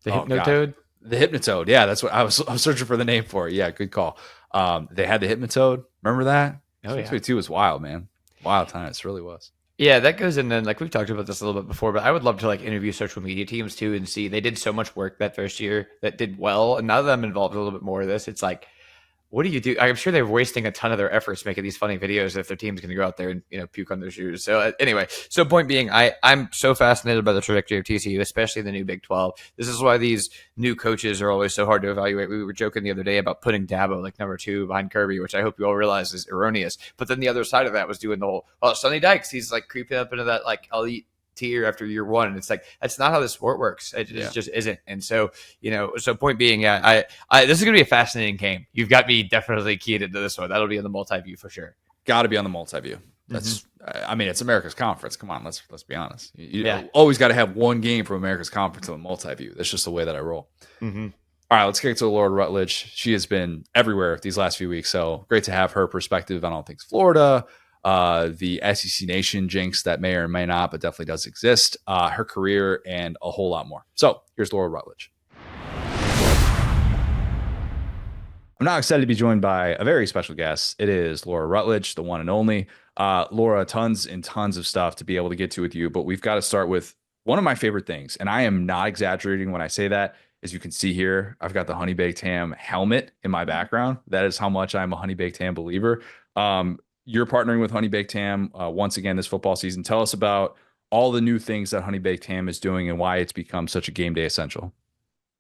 Hypnotoad? The Hypnotoad. Yeah, that's what I was searching for the name for it. Yeah, good call. They had the Hypnotoad. Remember that? Oh, yeah. 2022 was wild, man. Wild times. It really was. Yeah, that goes in. Then, like we've talked about this a little bit before, but I would love to like interview social media teams too and see they did so much work that first year that did well, and now that I'm involved in a little bit more of this, it's like, what do you do? I'm sure they're wasting a ton of their efforts making these funny videos if their team's going to go out there and puke on their shoes. So anyway, so point being, I'm so fascinated by the trajectory of TCU, especially the new Big 12. This is why these new coaches are always so hard to evaluate. We were joking the other day about putting Dabo like number 2 behind Kirby, which I hope you all realize is erroneous. But then the other side of that was doing the whole Sonny Dykes. He's like creeping up into that like elite tier after year one, and it's like that's not how the sport works. It just isn't. And so so point being, I this is gonna be a fascinating game. You've got me definitely keyed into this one. That'll be on the multi-view for sure. Got to be on the multi-view. That's I mean, it's America's Conference. Come on, let's be honest. You always got to have one game from America's Conference on the multi-view. That's just the way that I roll. All right, let's get to Laura Rutledge. She has been everywhere these last few weeks, so great to have her perspective on all things Florida, the SEC Nation jinx that may or may not, but definitely does exist, her career, and a whole lot more. So here's Laura Rutledge. I'm now excited to be joined by a very special guest. It is Laura Rutledge, the one and only. Laura, tons and tons of stuff to be able to get to with you, but we've got to start with one of my favorite things, and I am not exaggerating when I say that. As you can see here, I've got the Honeybaked Ham helmet in my background. That is how much I'm a Honeybaked Ham believer. You're partnering with Honeybaked Ham once again this football season. Tell us about all the new things that Honeybaked Ham is doing and why it's become such a game day essential.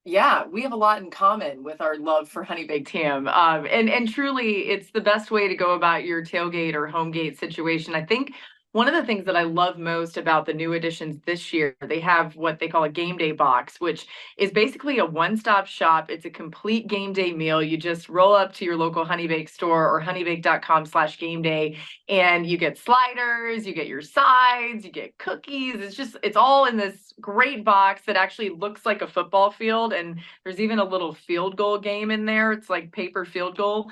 Yeah, we have a lot in common with our love for Honeybaked Ham. And truly, it's the best way to go about your tailgate or home gate situation. I think one of the things that I love most about the new additions this year, they have what they call a game day box, which is basically a one-stop shop. It's a complete game day meal. You just roll up to your local Honeybake store or honeybake.com/game day, and you get sliders, you get your sides, you get cookies. It's all in this great box that actually looks like a football field. And there's even a little field goal game in there. It's like paper field goal,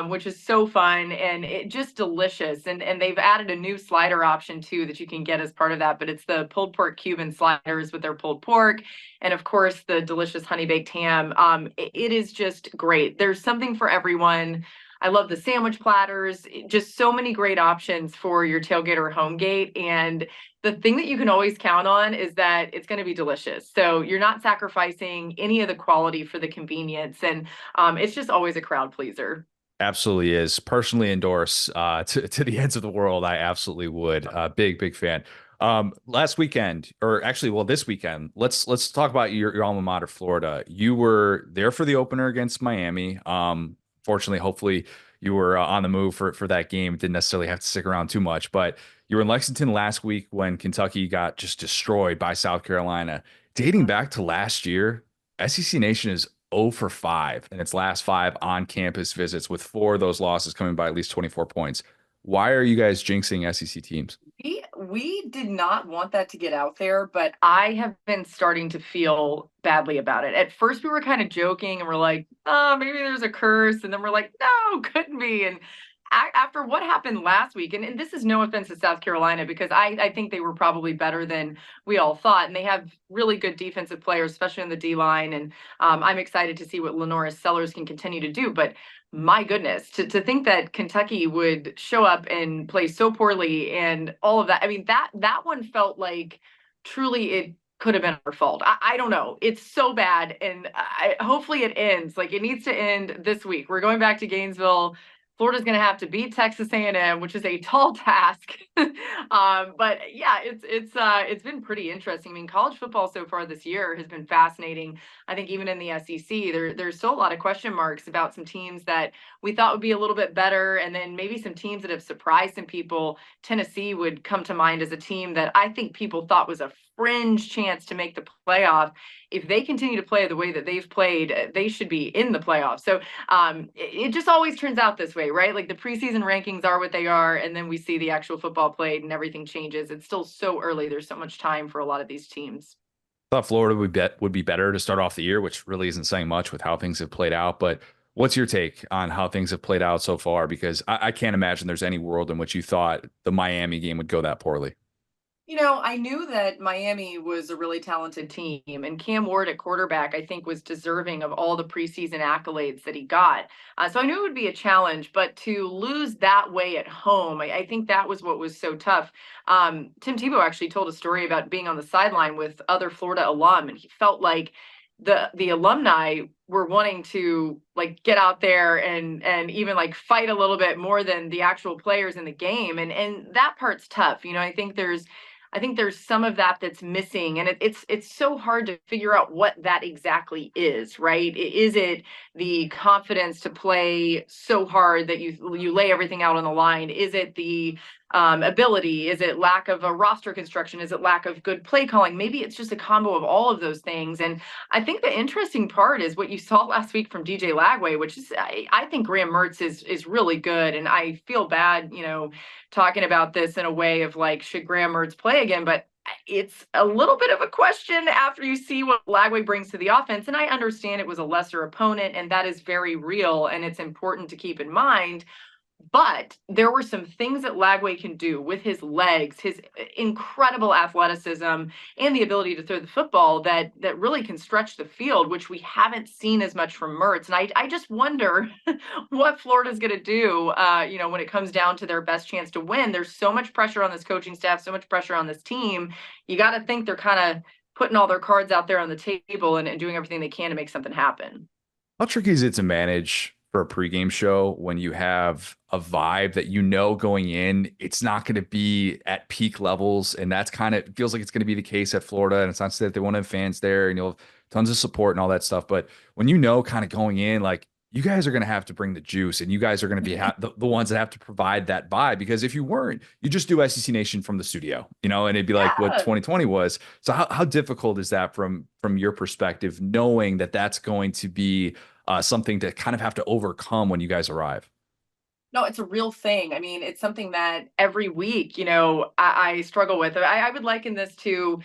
which is so fun and it just delicious. And they've added a new slider option too that you can get as part of that, but it's the pulled pork Cuban sliders with their pulled pork, and of course the delicious honey baked ham. It is just great. There's something for everyone. I love the sandwich platters, just so many great options for your tailgate or home gate. And the thing that you can always count on is that it's going to be delicious. So you're not sacrificing any of the quality for the convenience, and it's just always a crowd pleaser. Absolutely is. Personally endorse to the ends of the world. I absolutely would. Big fan. Last weekend, or actually, well, this weekend, let's talk about your alma mater, Florida. You were there for the opener against Miami. Fortunately, hopefully, you were on the move for that game. Didn't necessarily have to stick around too much, but you were in Lexington last week when Kentucky got just destroyed by South Carolina. Dating back to last year, SEC Nation is 0 for 5 in its last 5 on-campus visits, with 4 of those losses coming by at least 24 points. Why are you guys jinxing SEC teams? We did not want that to get out there, but I have been starting to feel badly about it. At first, we were kind of joking and we're like, oh, maybe there's a curse. And then we're like, no, couldn't be. And after what happened last week, and this is no offense to South Carolina, because I think they were probably better than we all thought. And they have really good defensive players, especially in the D line. And I'm excited to see what Lenora Sellers can continue to do. But my goodness, to think that Kentucky would show up and play so poorly and all of that. I mean, that one felt like truly it could have been our fault. I don't know. It's so bad. And hopefully it ends. Like, it needs to end this week. We're going back to Gainesville Florida's going to have to beat Texas A&M, which is a tall task. But yeah, it's been pretty interesting. I mean, college football so far this year has been fascinating. I think even in the SEC, there's still a lot of question marks about some teams that we thought would be a little bit better, and then maybe some teams that have surprised some people. Tennessee would come to mind as a team that I think people thought was a fringe chance to make the playoff. If they continue to play the way that they've played, they should be in the playoffs. So it just always turns out this way, right? Like the preseason rankings are what they are, and then we see the actual football played and everything changes. It's still so early. There's so much time for a lot of these teams. Thought Florida would be better to start off the year, which really isn't saying much with how things have played out. But what's your take on how things have played out so far? Because I can't imagine there's any world in which you thought the Miami game would go that poorly. I knew that Miami was a really talented team, and Cam Ward at quarterback, I think, was deserving of all the preseason accolades that he got. So I knew it would be a challenge, but to lose that way at home, I think that was what was so tough. Tim Tebow actually told a story about being on the sideline with other Florida alum, and he felt like the alumni were wanting to like get out there and even like fight a little bit more than the actual players in the game, and that part's tough. I think there's some of that that's missing, and it's so hard to figure out what that exactly is, right? Is it the confidence to play so hard that you lay everything out on the line? Is it the ability? Is it lack of a roster construction? Is it lack of good play calling? Maybe it's just a combo of all of those things. And I think the interesting part is what you saw last week from DJ Lagway, which is I think Graham Mertz is really good, and I feel bad, talking about this in a way of like, should Graham Mertz play again? But it's a little bit of a question after you see what Lagway brings to the offense. And I understand it was a lesser opponent, and that is very real, and it's important to keep in mind. But there were some things that Lagway can do with his legs, his incredible athleticism, and the ability to throw the football that really can stretch the field, which we haven't seen as much from Mertz. And I just wonder what Florida's going to do, when it comes down to their best chance to win. There's so much pressure on this coaching staff, so much pressure on this team. You got to think they're kind of putting all their cards out there on the table and doing everything they can to make something happen. How tricky is it to manage for a pregame show when you have a vibe that going in, it's not going to be at peak levels, and that's kind of feels like it's going to be the case at Florida, and it's not to say that they won't have fans there, and you'll have tons of support and all that stuff, but when kind of going in, like, you guys are going to have to bring the juice, and you guys are going to be the ones that have to provide that vibe, because if you weren't, you just do SEC Nation from the studio, and it'd be like what 2020 was. So how difficult is that from your perspective, knowing that that's going to be something to kind of have to overcome when you guys arrive? No, it's a real thing. I mean, it's something that every week, I struggle with. I would liken this to,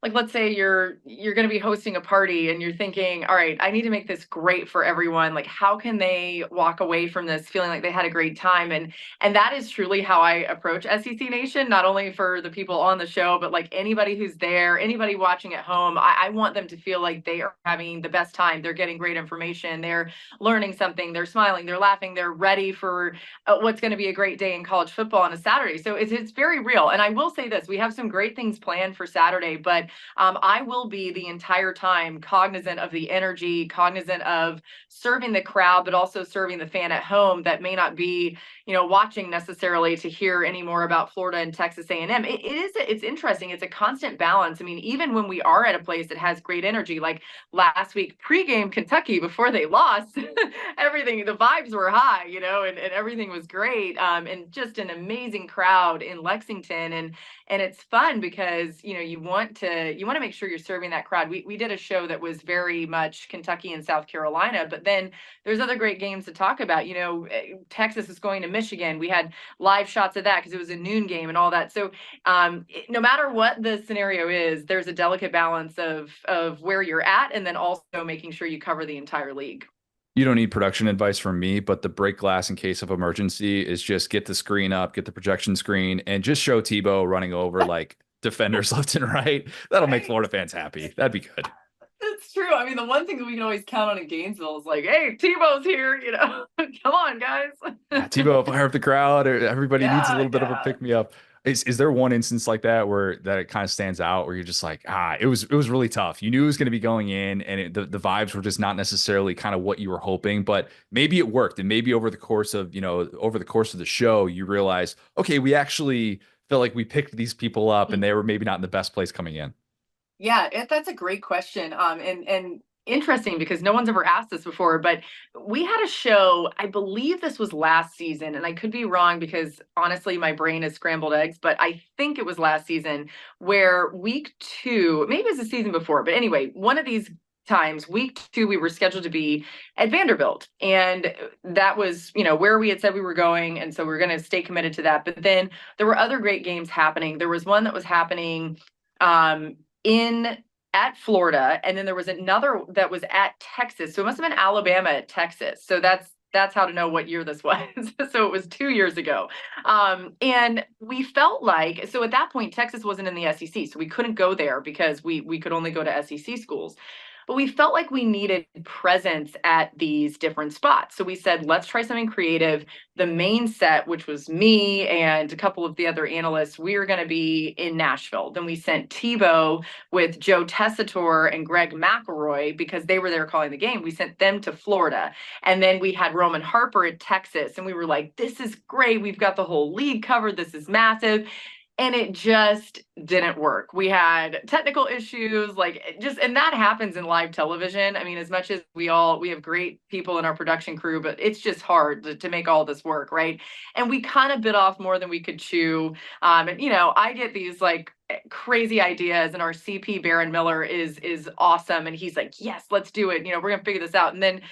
like, let's say you're going to be hosting a party and you're thinking, all right, I need to make this great for everyone. Like, how can they walk away from this feeling like they had a great time? And that is truly how I approach SEC Nation, not only for the people on the show, but like anybody who's there, anybody watching at home. I want them to feel like they are having the best time. They're getting great information. They're learning something. They're smiling. They're laughing. They're ready for what's going to be a great day in college football on a Saturday. So it's very real. And I will say this, we have some great things planned for Saturday, but I will be the entire time cognizant of the energy, cognizant of serving the crowd, but also serving the fan at home that may not be, watching necessarily to hear any more about Florida and Texas A&M. It's interesting. It's a constant balance. I mean, even when we are at a place that has great energy, like last week, pregame Kentucky before they lost, everything, the vibes were high, and everything was great. And just an amazing crowd in Lexington. And it's fun because, you want to make sure you're serving that crowd. We did a show that was very much Kentucky and South Carolina, but then there's other great games to talk about. Texas is going to Michigan. We had live shots of that because it was a noon game and all that. So no matter what the scenario is, there's a delicate balance of where you're at, and then also making sure you cover the entire league. You don't need production advice from me, but the break glass in case of emergency is just get the screen up, get the projection screen, and just show Tebow running over like defenders left and right. That'll make Florida fans happy. That'd be good. It's true. I mean, the one thing that we can always count on in Gainesville is like, hey, Tebow's here, come on, guys. Tebow, fire up the crowd. Or everybody needs a little bit of a pick-me-up. Is there one instance like that where that it kind of stands out where you're just like, it was really tough. You knew it was going to be going in, and the vibes were just not necessarily kind of what you were hoping, but maybe it worked, and maybe over the course of the show, you realize, okay, we actually felt like we picked these people up, and they were maybe not in the best place coming in. Yeah, that's a great question. And interesting because no one's ever asked this before, but we had a show, I believe this was last season, and I could be wrong because honestly, my brain is scrambled eggs, but I think it was last season where week 2, maybe it was the season before, but anyway, one of these times, week 2, we were scheduled to be at Vanderbilt. And that was, where we had said we were going. And so we're going to stay committed to that. But then there were other great games happening. There was one that was happening in at Florida, and then there was another that was at Texas. So it must have been Alabama at Texas. So that's how to know what year this was. So it was 2 years ago. And we felt like, so at that point, Texas wasn't in the SEC. So we couldn't go there because we could only go to SEC schools. But we felt like we needed presence at these different spots. So we said, let's try something creative. The main set, which was me and a couple of the other analysts, we were going to be in Nashville. Then we sent Tebow with Joe Tessitore and Greg McElroy because they were there calling the game. We sent them to Florida. And then we had Roman Harper at Texas. And we were like, this is great. We've got the whole league covered. This is massive. And it just didn't work. We had technical issues, and that happens in live television. I mean, as much as we have great people in our production crew, but it's just hard to make all this work, right? And we kind of bit off more than we could chew. And I get these crazy ideas, and our CP Baron Miller is awesome, and he's like, yes, let's do it. We're gonna figure this out. And then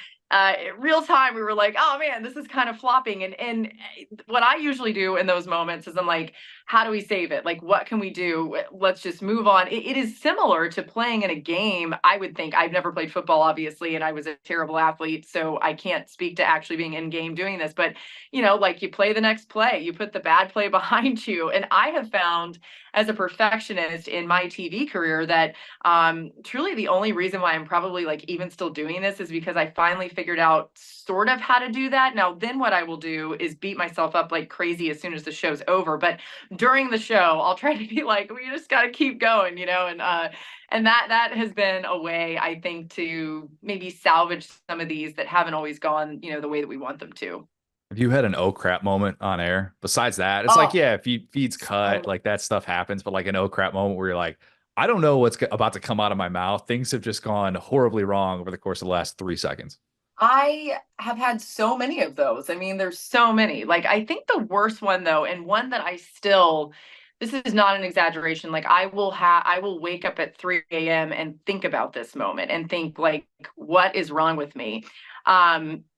real time, we were like, oh man, this is kind of flopping. And what I usually do in those moments is I'm like, how do we save it? Like, what can we do? Let's just move on. It is similar to playing in a game. I would think. I've never played football, obviously, and I was a terrible athlete, so I can't speak to actually being in game doing this. But, you play the next play, you put the bad play behind you. And I have found as a perfectionist in my TV career that truly the only reason why I'm probably even still doing this is because I finally figured out sort of how to do that. Now, then what I will do is beat myself up like crazy as soon as the show's over. But during the show, I'll try to be like, we just got to keep going, and that has been a way, I think, to maybe salvage some of these that haven't always gone, the way that we want them to. Have you had an oh crap moment on air? Besides that, it's if feed's cut, that stuff happens, but an oh crap moment where you're like, I don't know what's about to come out of my mouth. Things have just gone horribly wrong over the course of the last 3 seconds. I have had so many of those. I mean, there's so many. I think the worst one though, and one that this is not an exaggeration. I will wake up at 3 a.m. and think about this moment and think what is wrong with me?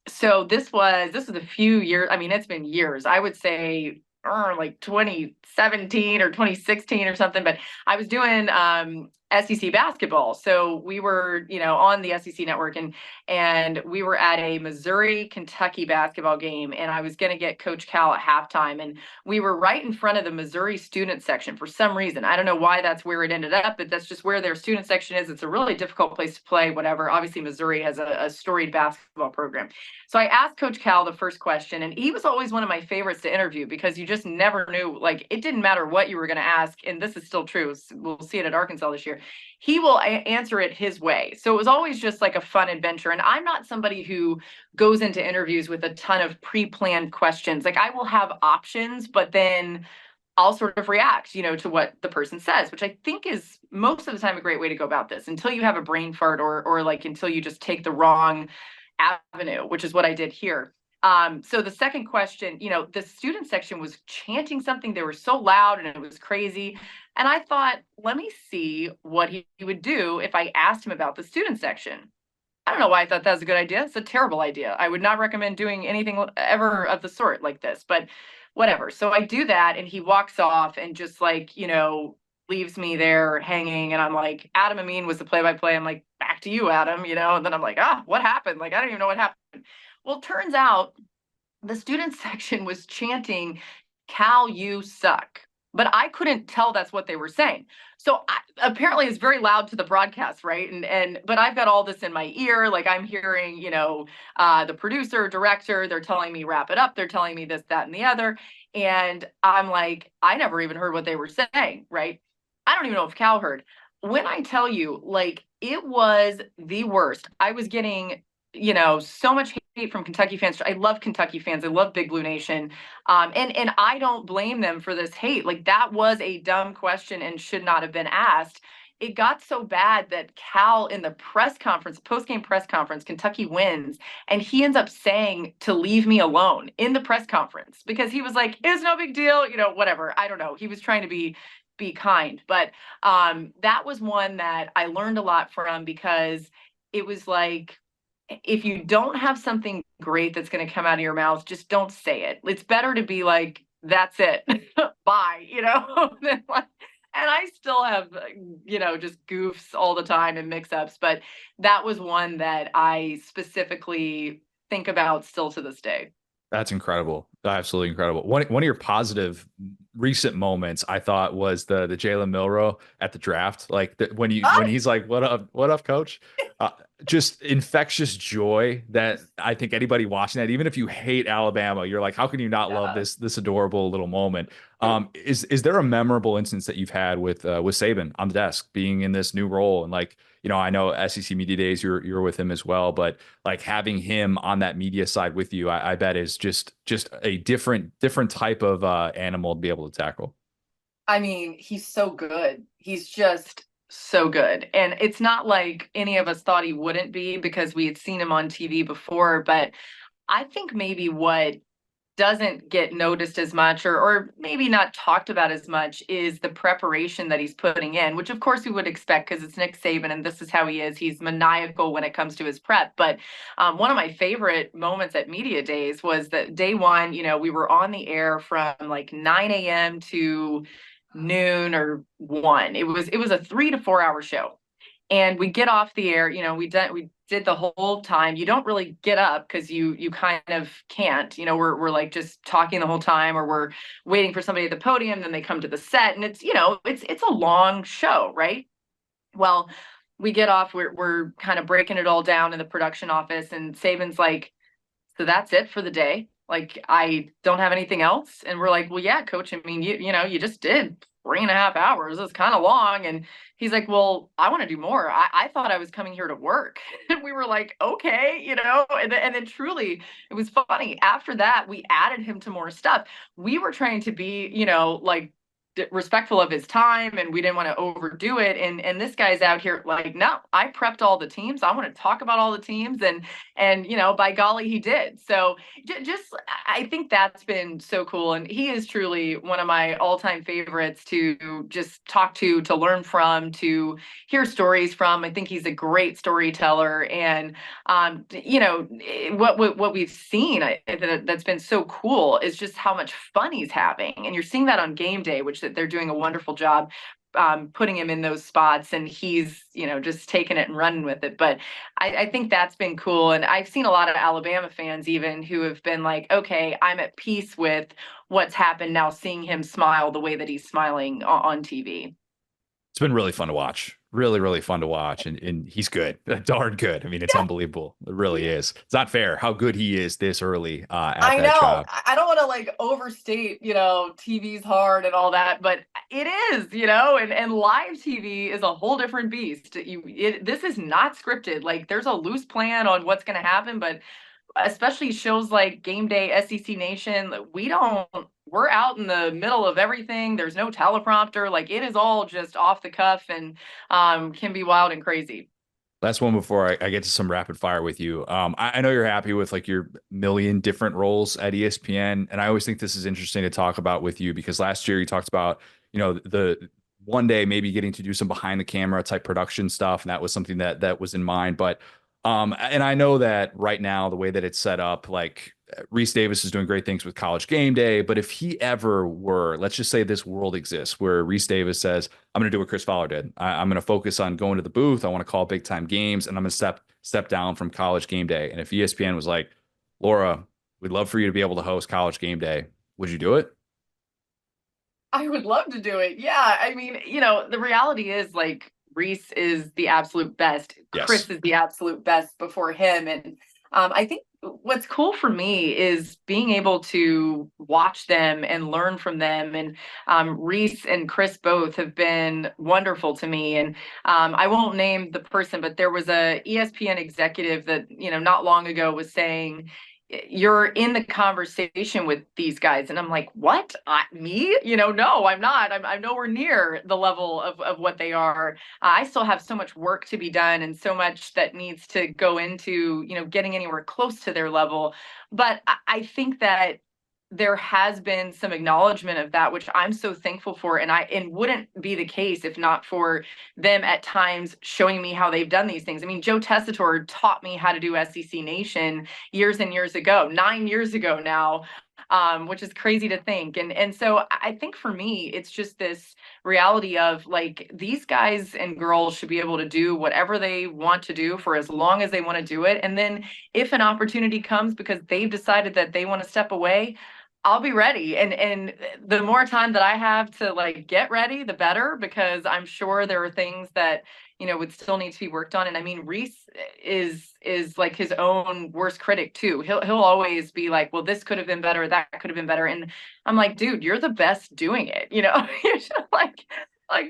So this was a few years. I mean, it's been years. I would say 2017 or 2016 or something, but I was doing SEC basketball. So we were, on the SEC network, and we were at a Missouri-Kentucky basketball game, and I was going to get Coach Cal at halftime, and we were right in front of the Missouri student section for some reason. I don't know why that's where it ended up, but that's just where their student section is. It's a really difficult place to play, whatever. Obviously, Missouri has a storied basketball program. So I asked Coach Cal the first question, and he was always one of my favorites to interview because you just never knew, it didn't matter what you were going to ask, and this is still true. We'll see it at Arkansas this year. He will answer it his way. So it was always just a fun adventure. And I'm not somebody who goes into interviews with a ton of pre-planned questions. I will have options, but then I'll sort of react, to what the person says, which I think is most of the time a great way to go about this until you have a brain fart or until you just take the wrong avenue, which is what I did here. So the second question, the student section was chanting something. They were so loud and it was crazy. And I thought, let me see what he would do if I asked him about the student section. I don't know why I thought that was a good idea. It's a terrible idea. I would not recommend doing anything ever of the sort like this, but whatever. So I do that, and he walks off and just leaves me there hanging. And I'm like, Adam Amin was the play-by-play. I'm like, back to you, Adam, and then I'm like, what happened? I don't even know what happened. Well, it turns out the student section was chanting, Cal, you suck. but I couldn't tell that's what they were saying. So apparently it's very loud to the broadcast, right? But I've got all this in my ear, like I'm hearing, the producer, director, they're telling me wrap it up, they're telling me this, that, and the other, and I'm like, I never even heard what they were saying, right? I don't even know if Cal heard. When I tell you, like, it was the worst. I was getting, so much hate from Kentucky fans. I love Kentucky fans. I love Big Blue Nation. And I don't blame them for this hate. Like, that was a dumb question and should not have been asked. It got so bad that Cal, in the press conference, post-game press conference, Kentucky wins, and he ends up saying to leave me alone in the press conference because he was like, it's no big deal, whatever. I don't know. He was trying to be kind. But that was one that I learned a lot from, because it was like, if you don't have something great that's going to come out of your mouth, just don't say it. It's better to be like, that's it. Bye, than like, and I still have, just goofs all the time and mix-ups, but that was one that I specifically think about still to this day. That's incredible. Absolutely incredible. One of your positive recent moments, I thought, was the Jalen Milroe at the draft. Like when he's like, what up, coach? Just infectious joy that I think anybody watching that, even if you hate Alabama, you're like, how can you not love this adorable little moment? Is there a memorable instance that you've had with Saban on the desk, being in this new role? And like, I know SEC Media Days, you're with him as well, but like having him on that media side with you, I bet is just a different type of animal to be able to tackle. I mean, he's so good. He's just so good. And it's not like any of us thought he wouldn't be, because we had seen him on TV before. But I think maybe what doesn't get noticed as much, or maybe not talked about as much, is the preparation that he's putting in, which of course we would expect because it's Nick Saban and this is how he is. He's maniacal when it comes to his prep. But one of my favorite moments at Media Days was that day one, we were on the air from like 9 a.m. to noon or 1. It was a 3 to 4 hour show. And we get off the air, we did the whole time. You don't really get up because you kind of can't, we're like just talking the whole time, or we're waiting for somebody at the podium, then they come to the set, and it's, it's a long show, right? Well, we get off, we're kind of breaking it all down in the production office, and Saban's like, so that's it for the day? Like, I don't have anything else? And we're like, well, yeah, coach, I mean, you just did 3.5 hours. It's kind of long. And he's like, well, I want to do more. I thought I was coming here to work. And we were like, okay, and then truly it was funny. After that, we added him to more stuff. We were trying to be, like, respectful of his time, and we didn't want to overdo it, and this guy's out here like, no, I prepped all the teams, I want to talk about all the teams, and by golly, he did. So just I think that's been so cool, and he is truly one of my all-time favorites to just talk to learn from, to hear stories from. I think he's a great storyteller, and what we've seen that's been so cool is just how much fun he's having, and you're seeing that on game day, which that they're doing a wonderful job putting him in those spots, and he's just taking it and running with it. But I think that's been cool, and I've seen a lot of Alabama fans even who have been like, okay, I'm at peace with what's happened now, seeing him smile the way that he's smiling on TV. It's been really fun to watch. Really, really fun to watch. And he's good. Darn good. I mean, it's unbelievable. It really is. It's not fair how good he is this early at I that know. job. I don't want to like overstate, TV's hard and all that, but it is, and live TV is a whole different beast. This is not scripted. Like, there's a loose plan on what's going to happen, but especially shows like Game Day, SEC Nation, we're out in the middle of everything. There's no teleprompter. Like, it is all just off the cuff, and can be wild and crazy. Last one before I get to some rapid fire with you. I know you're happy with like your million different roles at ESPN, and I always think this is interesting to talk about with you, because last year you talked about, the one day maybe getting to do some behind the camera type production stuff, and that was something that was in mind. But and I know that right now, the way that it's set up, like Reese Davis is doing great things with College Game Day, but if he ever were, let's just say this world exists where Reese Davis says, I'm going to do what Chris Fowler did. I'm going to focus on going to the booth. I want to call big time games, and I'm going to step down from College Game Day. And if ESPN was like, Laura, we'd love for you to be able to host College Game Day, would you do it? I would love to do it. Yeah. I mean, the reality is like Reese is the absolute best. Yes. Chris is the absolute best before him. And I think what's cool for me is being able to watch them and learn from them. And Reese and Chris both have been wonderful to me. And I won't name the person, but there was a ESPN executive that, not long ago was saying, you're in the conversation with these guys. And I'm like, what? Me? No, I'm not. I'm nowhere near the level of what they are. I still have so much work to be done and so much that needs to go into, getting anywhere close to their level. But I think that there has been some acknowledgement of that, which I'm so thankful for. And wouldn't be the case if not for them at times showing me how they've done these things. I mean, Joe Tessitore taught me how to do SEC Nation years and years ago, 9 years ago now, which is crazy to think. And so I think for me, it's just this reality of like, these guys and girls should be able to do whatever they want to do for as long as they want to do it. And then if an opportunity comes because they've decided that they want to step away, I'll be ready. And the more time that I have to like get ready, the better, because I'm sure there are things that, would still need to be worked on. And I mean, Reese is like his own worst critic too. He'll always be like, well, this could have been better, that could have been better. And I'm like, dude, you're the best doing it. You're just like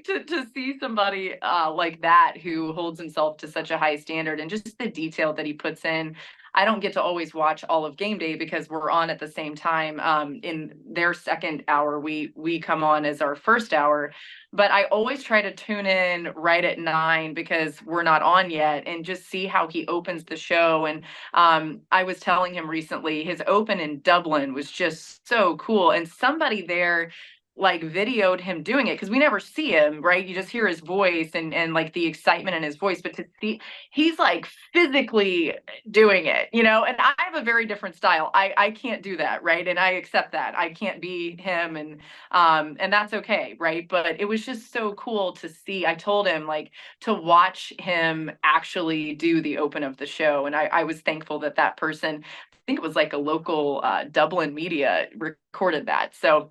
to see somebody like that who holds himself to such a high standard and just the detail that he puts in. I don't get to always watch all of game day because we're on at the same time. In their second hour, we come on as our first hour, but I always try to tune in right at 9 because we're not on yet and just see how he opens the show. And I was telling him recently, his open in Dublin was just so cool. And somebody there like videoed him doing it because we never see him, right? You just hear his voice and like the excitement in his voice, but to see he's like physically doing it, and I have a very different style. I can't do that, right? And I accept that. I can't be him, and that's okay, right? But it was just so cool to see. I told him like to watch him actually do the open of the show, and I was thankful that that person, I think it was like a local Dublin media, recorded that. So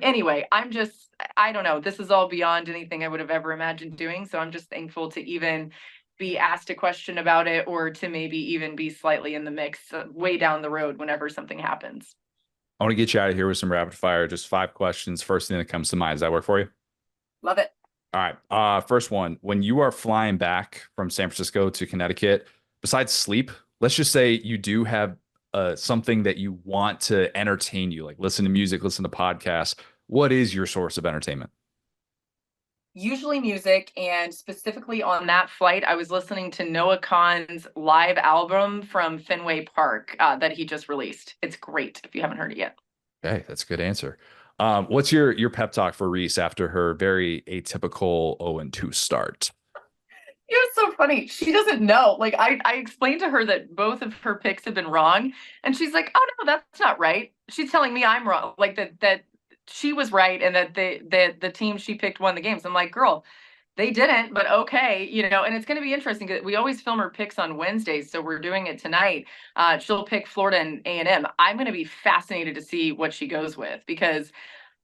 anyway, I don't know. This is all beyond anything I would have ever imagined doing. So I'm just thankful to even be asked a question about it, or to maybe even be slightly in the mix way down the road whenever something happens. I want to get you out of here with some rapid fire, just 5 questions. First thing that comes to mind. Does that work for you? Love it. All right. First one, when you are flying back from San Francisco to Connecticut, besides sleep, let's just say you do have something that you want to entertain you, like listen to music, listen to podcasts. What is your source of entertainment? Usually music, and specifically on that flight, I was listening to Noah Kahan's live album from Fenway Park that he just released. It's great if you haven't heard it yet. Okay, that's a good answer. What's your pep talk for Reese after her very atypical 0-2 start? It was so funny. She doesn't know. Like I explained to her that both of her picks have been wrong, and she's like, "Oh no, that's not right." She's telling me I'm wrong. Like that she was right and that the team she picked won the games. I'm like, "Girl, they didn't, but okay, And it's going to be interesting because we always film her picks on Wednesdays, so we're doing it tonight. She'll pick Florida and A&M. I'm going to be fascinated to see what she goes with because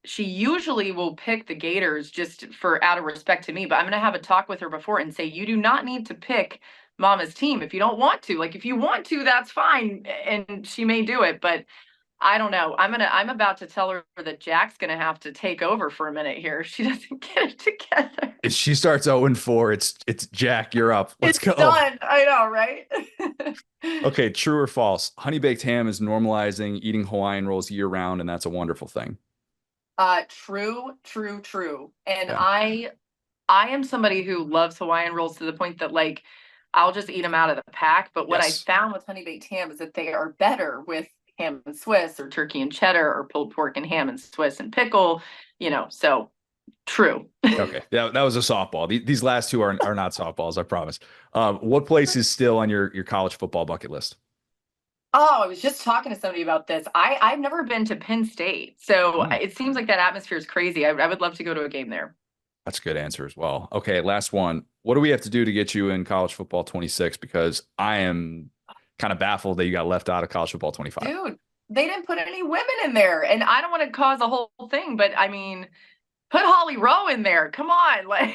she usually will pick the Gators just for out of respect to me, but I'm going to have a talk with her before and say, you do not need to pick Mama's team if you don't want to. Like, if you want to, that's fine. And she may do it, but I don't know. I'm about to tell her that Jack's going to have to take over for a minute here if she doesn't get it together. If she starts 0-4, it's Jack, you're up. Let's go. Done. I know, right? Okay, true or false? Honeybaked Ham is normalizing eating Hawaiian rolls year round, and that's a wonderful thing. True. And Yeah. I am somebody who loves Hawaiian rolls to the point that like I'll just eat them out of the pack. But what Yes. I found with Honeybaked Ham is that they are better with ham and Swiss or turkey and cheddar or pulled pork and ham and Swiss and pickle, so true. Okay. That was a softball. These last two are not softballs, I promise. What place is still on your college football bucket list? Oh, I was just talking to somebody about this. I've never been to Penn State, so it seems like that atmosphere is crazy. I would love to go to a game there. That's a good answer as well. Okay, last one. What do we have to do to get you in college football 26? Because I am kind of baffled that you got left out of college football 25. Dude, they didn't put any women in there, and I don't want to cause a whole thing, but I mean, put Holly Rowe in there. Come on. Like,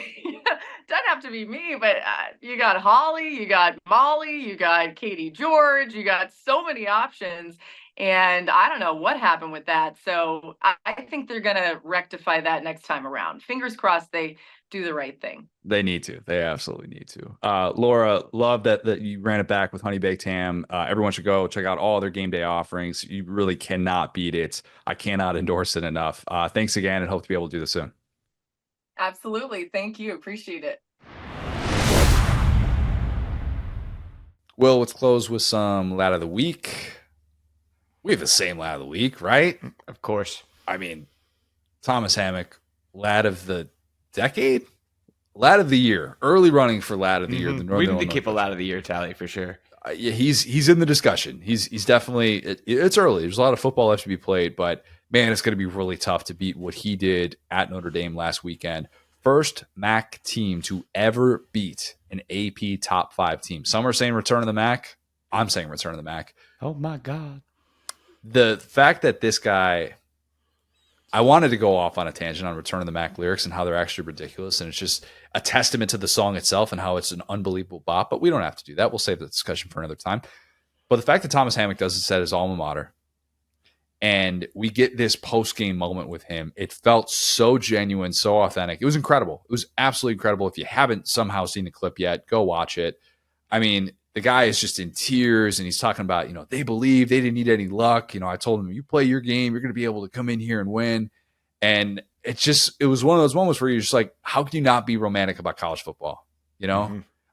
doesn't have to be me, but you got Holly, you got Molly, you got Katie George, you got so many options. And I don't know what happened with that. So I think they're going to rectify that next time around. Fingers crossed they do the right thing. They need to. They absolutely need to. Laura, love that you ran it back with Honeybaked Ham. Everyone should go check out all their game day offerings. You really cannot beat it. I cannot endorse it enough. Thanks again, and hope to be able to do this soon. Absolutely. Thank you. Appreciate it. Well, let's close with some lad of the week. We have the same lad of the week, right? Of course. I mean, Thomas Hammock, lad of the decade? Lad of the year. Early running for lad of the year. The we need to keep a lad of the year tally for sure. Yeah, he's in the discussion. He's definitely, it's early. There's a lot of football left to be played, but man, it's going to be really tough to beat what he did at Notre Dame last weekend. First MAC team to ever beat an AP top 5 team. Some are saying return of the MAC. I'm saying return of the MAC. Oh my God. The fact that this guy, I wanted to go off on a tangent on Return of the Mac lyrics and how they're actually ridiculous. And it's just a testament to the song itself and how it's an unbelievable bop. But we don't have to do that. We'll save the discussion for another time. But the fact that Thomas Hammock does it at his alma mater and we get this post-game moment with him, it felt so genuine, so authentic. It was incredible. It was absolutely incredible. If you haven't somehow seen the clip yet, go watch it. I mean, the guy is just in tears and he's talking about, they believe they didn't need any luck. I told him, you play your game, you're going to be able to come in here and win. And it was one of those moments where you're just like, how can you not be romantic about college football?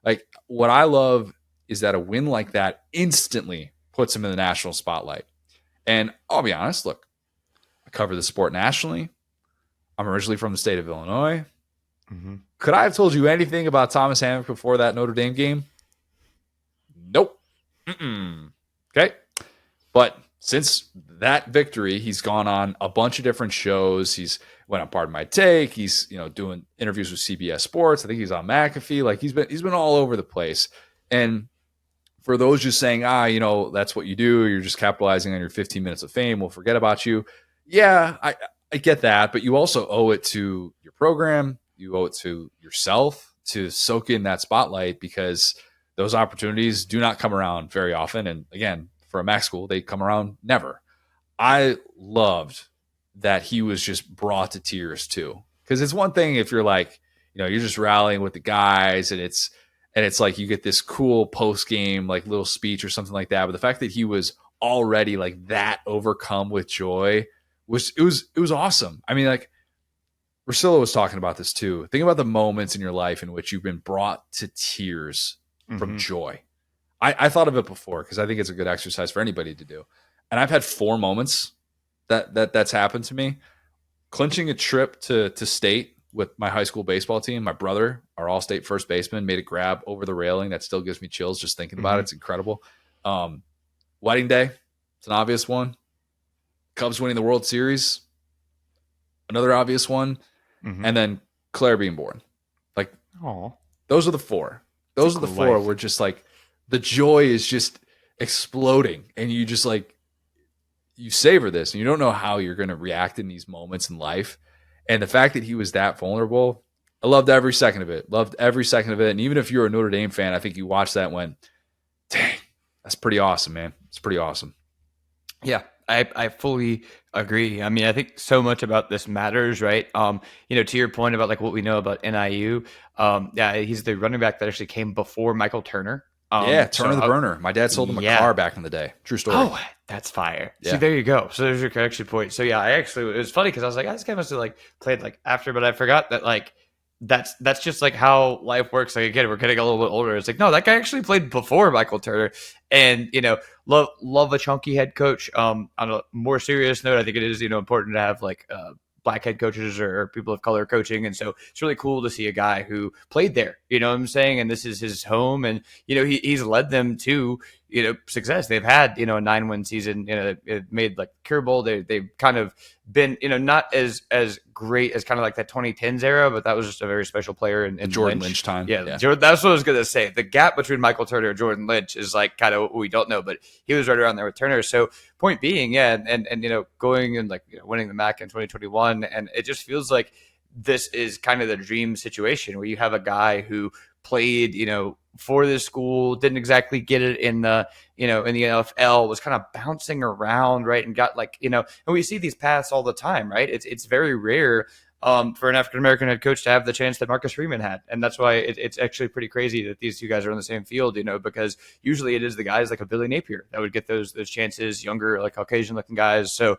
Like what I love is that a win like that instantly puts him in the national spotlight. And I'll be honest, look, I cover the sport nationally. I'm originally from the state of Illinois. Mm-hmm. Could I have told you anything about Thomas Hammock before that Notre Dame game? Nope. Okay. But since that victory, he's gone on a bunch of different shows. He's went on Pardon My Take. He's, doing interviews with CBS Sports. I think he's on McAfee. Like he's been all over the place. And for those just saying, that's what you do, you're just capitalizing on your 15 minutes of fame, we'll forget about you. Yeah, I get that. But you also owe it to your program. You owe it to yourself to soak in that spotlight because those opportunities do not come around very often. And again, for a MAC school, they come around never. I loved that he was just brought to tears too. Because it's one thing if you're like, you're just rallying with the guys and it's like you get this cool post-game like little speech or something like that. But the fact that he was already like that overcome with joy was awesome. I mean, like Russillo was talking about this too. Think about the moments in your life in which you've been brought to tears from joy. I thought of it before because I think it's a good exercise for anybody to do. And I've had 4 moments that's happened to me. Clinching a trip to state with my high school baseball team. My brother, our all-state first baseman, made a grab over the railing. That still gives me chills just thinking about it. It's incredible. Wedding day. It's an obvious one. Cubs winning the World Series. Another obvious one. And then Claire being born. Like, those are the 4. Those are the 4 where just like the joy is just exploding and you just like, you savor this and you don't know how you're going to react in these moments in life. And the fact that he was that vulnerable, I loved every second of it. And even if you're a Notre Dame fan, I think you watched that and went, dang, that's pretty awesome, man. It's pretty awesome. Yeah. I fully agree. I mean, I think so much about this matters, right? To your point about like what we know about NIU, he's the running back that actually came before Michael Turner. Turner the Burner. My dad sold him a car back in the day. True story. Oh, that's fire. Yeah. See, there you go. So there's your correction point. So yeah, it was funny because I was like, this guy must have like played like after, but I forgot that like that's just like how life works. Like again, we're getting a little bit older. It's like, no, that guy actually played before Michael Turner. And love a chunky head coach. On a more serious note, I think it is important to have like black head coaches or people of color coaching. And so it's really cool to see a guy who played there, you know what I'm saying? And this is his home. And, he's led them to, success. They've had, a 9-win season, it made like Cure Bowl. They've kind of been, not as great as kind of like that 2010s era, but that was just a very special player in Jordan Lynch time. Yeah. That's what I was going to say. The gap between Michael Turner and Jordan Lynch is like kind of what we don't know, but he was right around there with Turner. So point being, and going and like winning the MAC in 2021. And it just feels like this is kind of the dream situation where you have a guy who played, for this school, didn't exactly get it in the, in the NFL, was kind of bouncing around, right? And got and we see these paths all the time, right? It's very rare for an African-American head coach to have the chance that Marcus Freeman had. And that's why it's actually pretty crazy that these two guys are on the same field, because usually it is the guys like a Billy Napier that would get those chances, younger, like Caucasian looking guys. So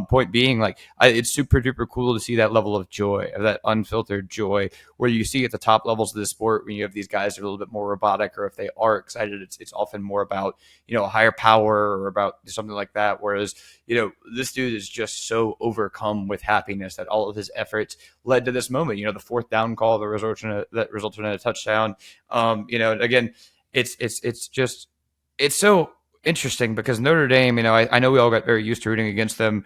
point being, it's super duper cool to see that level of joy, of that unfiltered joy, where you see at the top levels of the sport when you have these guys that are a little bit more robotic, or if they are excited, it's often more about, a higher power or about something like that. Whereas, this dude is just so overcome with happiness that all of his efforts led to this moment. The fourth down call that resulted in a touchdown. Again, it's so interesting because Notre Dame, I know we all got very used to rooting against them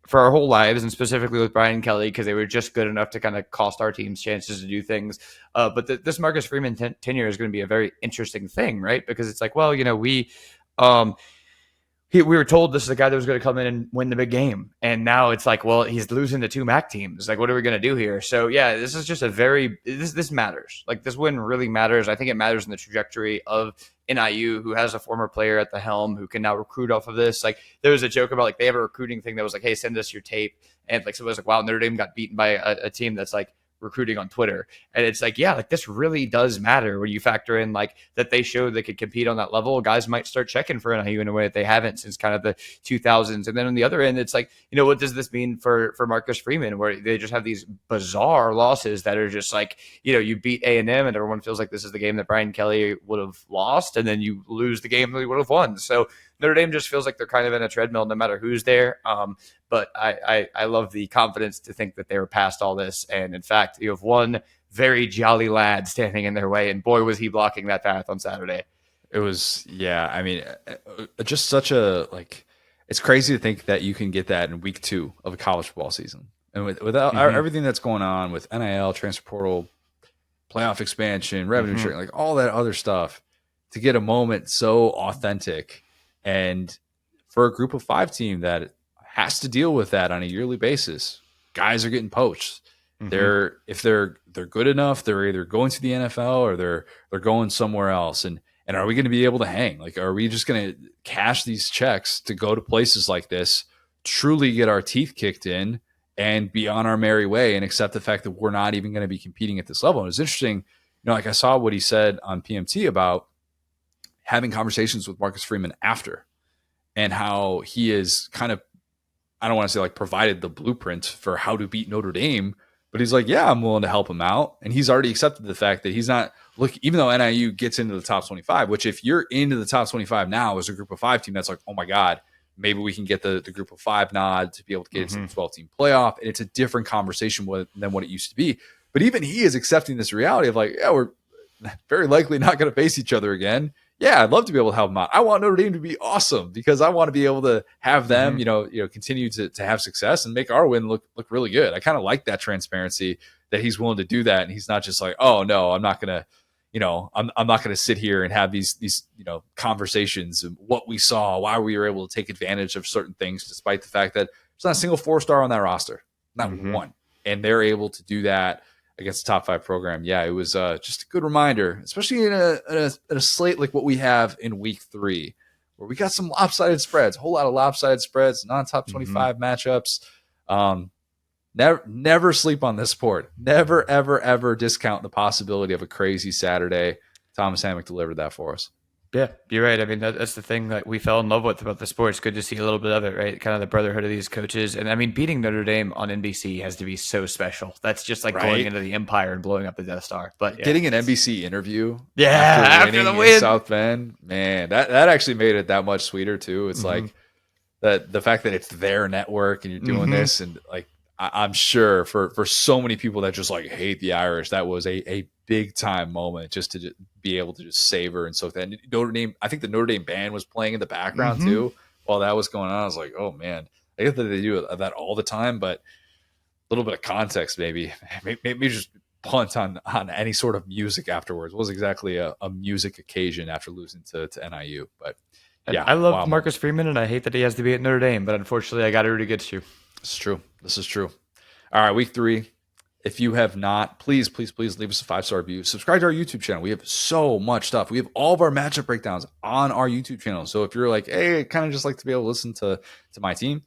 for our whole lives, and specifically with Brian Kelly, because they were just good enough to kind of cost our team's chances to do things. But this Marcus Freeman tenure is going to be a very interesting thing, right? Because it's like, well, we were told this is the guy that was going to come in and win the big game. And now it's like, well, he's losing to two MAC teams. Like, what are we going to do here? So, yeah, this is just this matters. Like, this win really matters. I think it matters in the trajectory of NIU, who has a former player at the helm who can now recruit off of this. Like, there was a joke about, they have a recruiting thing that was like, hey, send us your tape. And, someone was like, wow, Notre Dame got beaten by a team that's, recruiting on Twitter. And it's like, yeah, this really does matter when you factor in that they showed they could compete on that level. Guys might start checking for NIU in a way that they haven't since kind of the 2000s. And then on the other end, it's like, what does this mean for Marcus Freeman, where they just have these bizarre losses that are just you beat A&M and everyone feels like this is the game that Brian Kelly would have lost, and then you lose the game that he would have won. So Notre Dame just feels like they're kind of in a treadmill no matter who's there. But I love the confidence to think that they were past all this. And in fact, you have one very jolly lad standing in their way. And boy, was he blocking that path on Saturday. It was, yeah. I mean, just such a, it's crazy to think that you can get that in week 2 of a college football season. And without everything that's going on with NIL, transfer portal, playoff expansion, revenue sharing, all that other stuff, to get a moment so authentic. And for a group of 5 team that has to deal with that on a yearly basis, guys are getting poached. If they're good enough, they're either going to the NFL or they're going somewhere else. And are we going to be able to hang? Are we just going to cash these checks to go to places like this, truly get our teeth kicked in, and be on our merry way, and accept the fact that we're not even going to be competing at this level? And it's interesting, I saw what he said on PMT about having conversations with Marcus Freeman after, and how he is kind of, I don't want to say provided the blueprint for how to beat Notre Dame, but he's like, yeah, I'm willing to help him out. And he's already accepted the fact that he's not, even though NIU gets into the top 25, which if you're into the top 25 now as a group of 5 team, that's like, oh my God, maybe we can get the group of 5 nod to be able to get into the 12 team playoff. And it's a different conversation than what it used to be. But even he is accepting this reality of yeah, we're very likely not going to face each other again. Yeah, I'd love to be able to help them out. I want Notre Dame to be awesome because I want to be able to have them, continue to have success and make our win look really good. I kind of like that transparency that he's willing to do that, and he's not just like, oh no, I'm not gonna, I'm not gonna sit here and have these conversations of what we saw, why we were able to take advantage of certain things, despite the fact that there's not a single 4-star on that roster, not one, and they're able to do that against a top 5 program. Yeah, it was just a good reminder, especially in a slate like what we have in week 3, where we got some lopsided spreads, a whole lot of lopsided spreads, non-top 25 matchups. Never sleep on this sport. Never, ever, ever discount the possibility of a crazy Saturday. Thomas Hammock delivered that for us. Yeah, you're right. I mean, that's the thing that we fell in love with about the sport. It's good to see a little bit of it, right? Kind of the brotherhood of these coaches. And I mean, beating Notre Dame on NBC has to be so special. That's just going into the Empire and blowing up the Death Star. But yeah, getting an NBC interview after the win in South Bend, man, that actually made it that much sweeter too. It's the fact that it's their network and you're doing this, and I'm sure for so many people that just hate the Irish, that was a big time moment just to be able to just savor and soak that. And Notre Dame, I think the Notre Dame band was playing in the background too while that was going on. I was like, oh man, I get that they do that all the time, but a little bit of context, maybe just punt on any sort of music afterwards. It was exactly a music occasion after losing to NIU, but yeah, I love Marcus Freeman, and I hate that he has to be at Notre Dame, but unfortunately I got to root against you. This is true. All right, week 3. If you have not, please leave us a 5-star review. Subscribe to our YouTube channel. We have so much stuff. We have all of our matchup breakdowns on our YouTube channel. So if you're like, hey, I kind of just like to be able to listen to my team,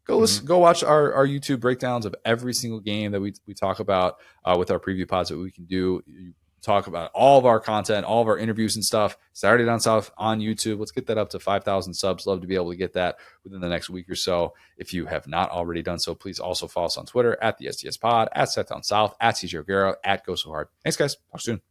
go listen, go watch our YouTube breakdowns of every single game that we talk about with our preview pods that we can do. You talk about all of our content, all of our interviews and stuff. Saturday Down South on YouTube. Let's get that up to 5,000 subs. Love to be able to get that within the next week or so. If you have not already done so, please also follow us on Twitter at the STS Pod, at Set Down South, at CJ O'Gara, at Go So Hard. Thanks, guys. Talk soon.